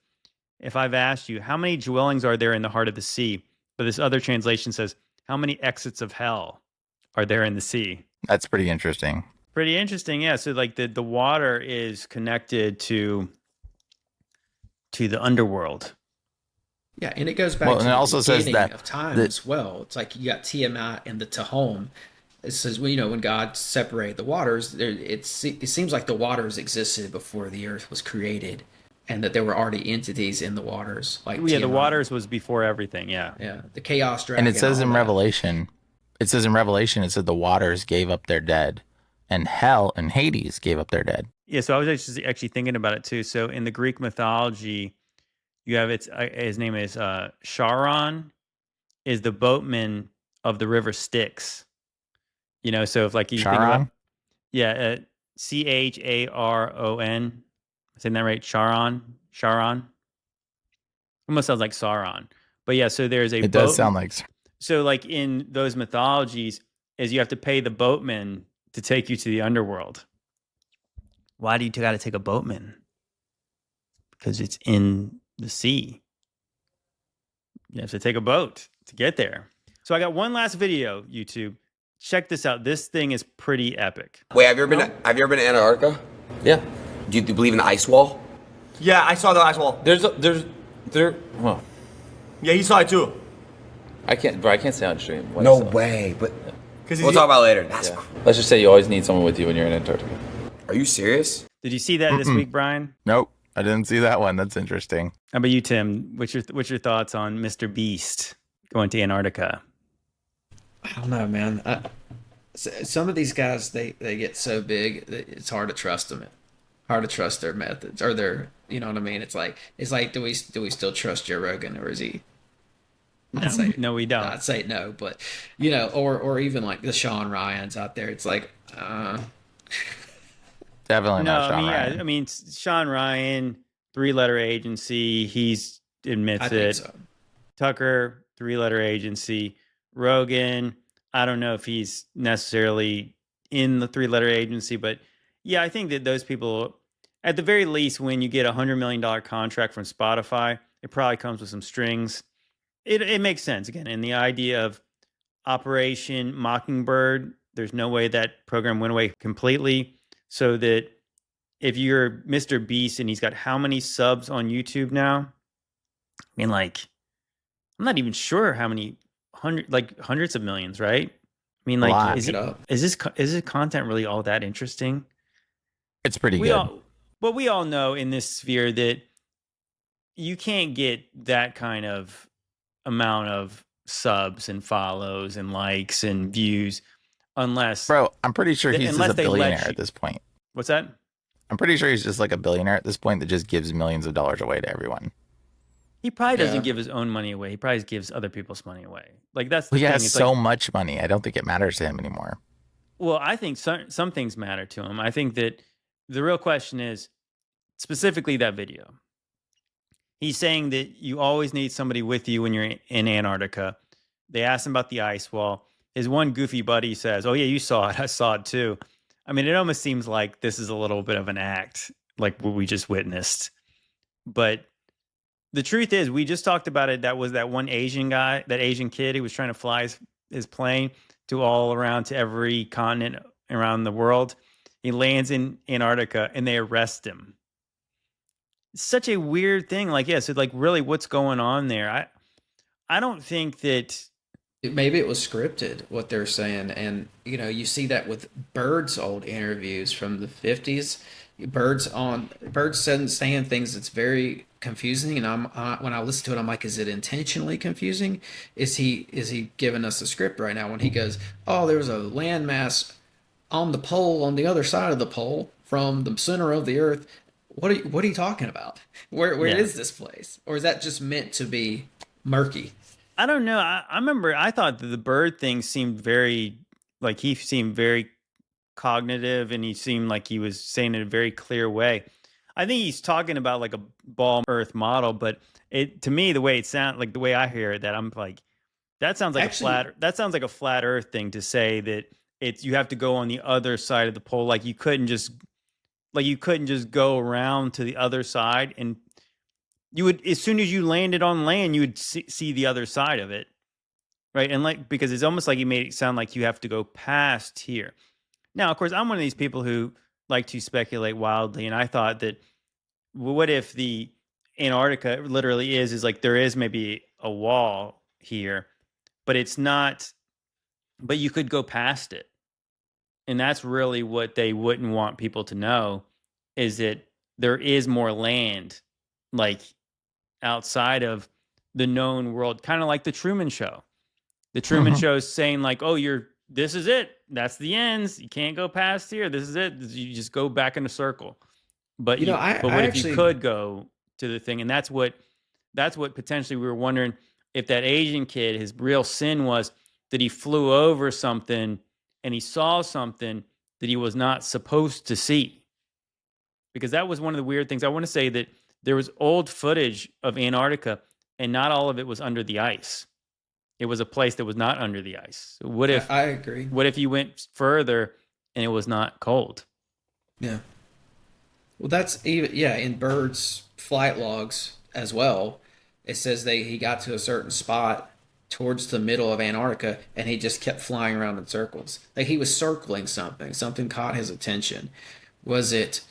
If I've asked you, how many dwellings are there in the heart of the sea? But this other translation says, how many exits of hell are there in the sea? That's pretty interesting. Pretty interesting, yeah. So like the water is connected to the underworld. Yeah, and it goes back to and it also says that of time as well. It's like you got Tiamat and the Tehom. It says, well, when God separated the waters, it seems like the waters existed before the earth was created, and that there were already entities in the waters. Like the waters was before everything. Yeah, yeah. The chaos dragon. And it says in Revelation, it said the waters gave up their dead, and hell and Hades gave up their dead. Yeah, so I was actually thinking about it too. So in the Greek mythology, you have his name is Charon, is the boatman of the river Styx. So if like you think about, Charon, saying that right? Charon, almost sounds like Sauron, but yeah. So there's a. It does sound like. So like in those mythologies, is you have to pay the boatman to take you to the underworld. Why do you got to take a boatman? Because it's in the sea. You have to take a boat to get there. So I got one last video, YouTube. Check this out. This thing is pretty epic. Wait, have you ever been to Antarctica? Yeah. Do you believe in the ice wall? Yeah, I saw the ice wall. Well, yeah, he saw it too. I can't say on stream. No way, but we'll talk about it later. Let's just say you always need someone with you when you're in Antarctica. Are you serious? Did you see that this week, Brian? Nope, I didn't see that one. That's interesting. How about you, Tim? What's your thoughts on Mr. Beast going to Antarctica? I don't know, man. Some of these guys, they get so big that it's hard to trust them. Hard to trust their methods or their, you know what I mean? It's like, do we still trust Joe Rogan, or is he? No, we don't. I'd say no, but or even like the Sean Ryans out there. It's like, definitely not Sean Ryan. Yeah, I mean, Sean Ryan, 3-letter agency. He's admits it. Think so. Tucker, 3-letter agency. Rogan, I don't know if he's necessarily in the 3-letter agency, but yeah, I think that those people, at the very least, when you get $100 million contract from Spotify, it probably comes with some strings. It makes sense, again, in the idea of Operation Mockingbird, there's no way that program went away completely, so that if you're Mr. Beast and he's got how many subs on YouTube now? I mean, like, I'm not even sure how many, hundreds of millions, right? I mean, like, is this content really all that interesting? It's pretty good. But we all know in this sphere that you can't get that kind of amount of subs and follows and likes and views unless... Bro, I'm pretty sure he's just a billionaire at this point. What's that? I'm pretty sure he's just like a billionaire at this point that just gives millions of dollars away to everyone. He probably doesn't give his own money away. He probably gives other people's money away. Like that's. He has so much money. I don't think it matters to him anymore. Well, I think some things matter to him. I think that the real question is specifically that video. He's saying that you always need somebody with you when you're in Antarctica. They asked him about the ice wall. His one goofy buddy says, "Oh yeah, you saw it. I saw it too." I mean, it almost seems like this is a little bit of an act, like what we just witnessed. But the truth is, we just talked about it. That was that one Asian guy, that Asian kid who was trying to fly his plane to every continent around the world. He lands in Antarctica and they arrest him. It's such a weird thing. Like, yeah, so like really what's going on there? I don't think that Maybe it was scripted what they're saying, and you see that with Bird's old interviews from the 50s. Bird's saying things that's very confusing, and when I listen to it, I'm like, is it intentionally confusing? Is he giving us a script right now when he goes, oh, there was a landmass on the pole, on the other side of the pole from the center of the earth? What are you talking about? Where Yeah. is this place? Or is that just meant to be murky? I don't know. I remember I thought that the bird thing seemed very, like, he seemed very cognitive, and he seemed like he was saying it in a very clear way. I think he's talking about like a ball earth model, but to me, the way it sounds, like the way I hear it, that I'm like, that sounds like that sounds like a flat earth thing to say, that you have to go on the other side of the pole. Like you couldn't just go around to the other side, and you would, as soon as you landed on land, you would see the other side of it. Right. And like, because it's almost like he made it sound like you have to go past here. Now, of course, I'm one of these people who like to speculate wildly, and I thought that, what if the Antarctica literally is like, there is maybe a wall here, but it's not, but you could go past it. And that's really what they wouldn't want people to know, is that there is more land, like, outside of the known world, kind of like the Truman Show. The Truman Show is saying like, oh, this is it. That's the ends. You can't go past here. This is it. You just go back in a circle. But but what if you could go to the thing? And that's what potentially we were wondering, if that Asian kid, his real sin was that he flew over something and he saw something that he was not supposed to see. Because that was one of the weird things. I want to say that there was old footage of Antarctica, and not all of it was under the ice. It was a place that was not under the ice. So what if, I agree. What if you went further and it was not cold? Yeah. Well, that's even, in Bird's flight logs as well. It says he got to a certain spot towards the middle of Antarctica, and he just kept flying around in circles. Like he was circling something. Something caught his attention. Was it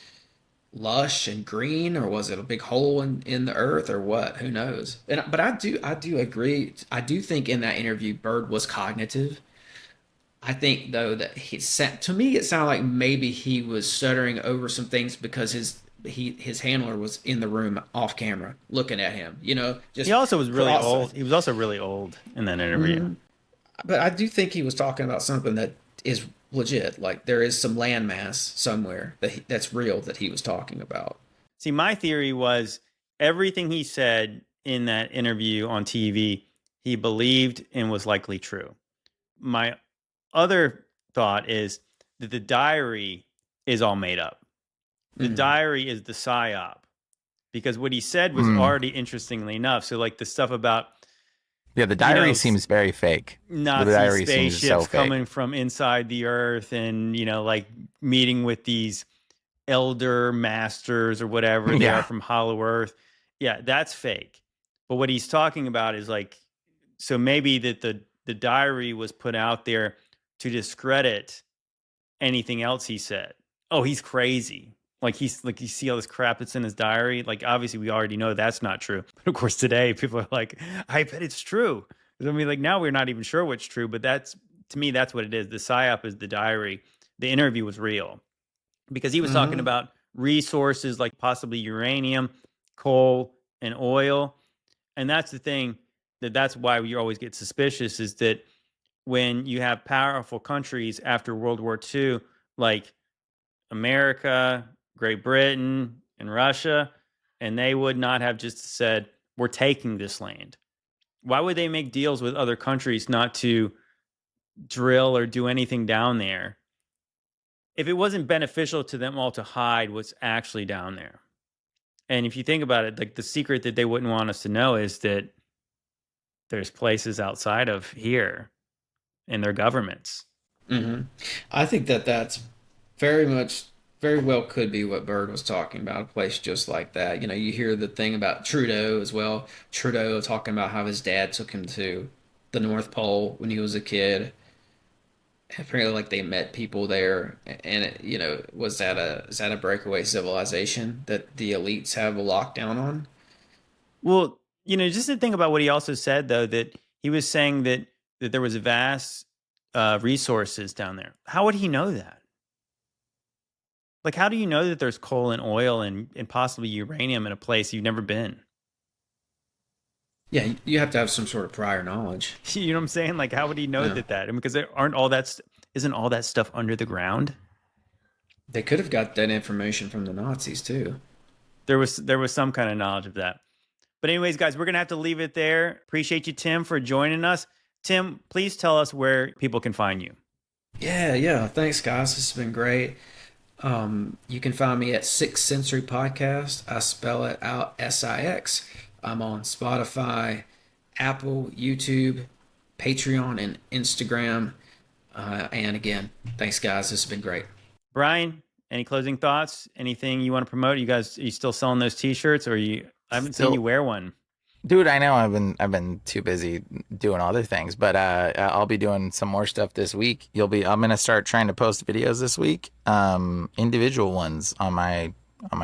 lush and green, or was it a big hole in the earth, or what? Who knows? But I do agree. I do think in that interview, Bird was cognitive. I think though that to me it sounded like maybe he was stuttering over some things because his handler was in the room off camera looking at him. Just he also was really old. He was also really old in that interview. Mm-hmm. But I do think he was talking about something that is legit. Like there is some landmass somewhere that's real that he was talking about. See, my theory was everything he said in that interview on TV, he believed and was likely true. My other thought is that the diary is all made up. The diary is the psyop, because what he said was already, interestingly enough. So like the stuff about, the diary seems very fake. Nazi spaceships coming from inside the earth, and like meeting with these elder masters or whatever they are from Hollow Earth. Yeah, that's fake. But what he's talking about is like, so maybe that the diary was put out there to discredit anything else he said. Oh, he's crazy. Like you see all this crap that's in his diary. Like obviously we already know that's not true. But of course today people are like, I bet it's true. I mean, like now we're not even sure what's true, but to me, that's what it is. The psyop is the diary. The interview was real, because he was talking about resources like possibly uranium, coal, and oil. And that's the thing, that's why we always get suspicious, is that when you have powerful countries after World War II, like America, Great Britain, and Russia, and they would not have just said, we're taking this land. Why would they make deals with other countries not to drill or do anything down there if it wasn't beneficial to them all to hide what's actually down there? And if you think about it, like the secret that they wouldn't want us to know is that there's places outside of here in their governments. Mm-hmm. I think that's very well could be what Bird was talking about, a place just like that. You hear the thing about Trudeau as well. Trudeau talking about how his dad took him to the North Pole when he was a kid. Apparently, like they met people there, and is that a breakaway civilization that the elites have a lockdown on? Well, just to think about what he also said, though, that he was saying that that there was vast resources down there. How would he know that? Like, how do you know that there's coal and oil and possibly uranium in a place you've never been? Yeah, you have to have some sort of prior knowledge. You know what I'm saying? Like, how would he know that? I mean, because isn't all that stuff under the ground? They could have got that information from the Nazis too. There was some kind of knowledge of that. But anyways, guys, we're gonna have to leave it there. Appreciate you, Tim, for joining us. Tim, please tell us where people can find you. Yeah. Thanks, guys. This has been great. You can find me at Sixth Sensory Podcast. I spell it out SIX. I'm on Spotify, Apple, YouTube, Patreon, and Instagram. And again, thanks, guys. This has been great. Brian, any closing thoughts? Anything you want to promote? Are you still selling those T-shirts, or I haven't seen you wear one? Dude, I know I've been too busy doing other things, but I'll be doing some more stuff this week. I'm gonna start trying to post videos this week, individual ones on my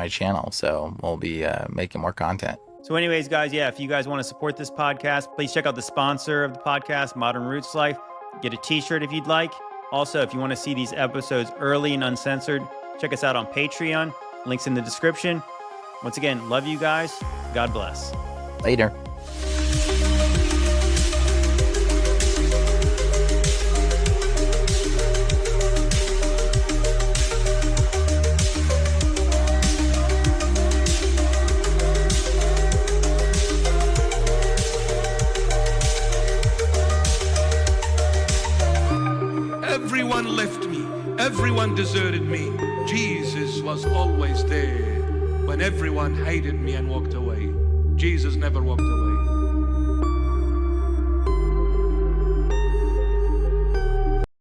channel. So we'll be making more content. So anyways, guys, if you guys want to support this podcast, please check out the sponsor of the podcast, Modern Roots Life. Get a T-shirt if you'd like. Also, if you want to see these episodes early and uncensored, check us out on Patreon. Links in the description. Once again, love you guys. God bless. Later. Everyone left me. Everyone deserted me. Jesus was always there. When everyone hated me and walked away, Jesus never walked away.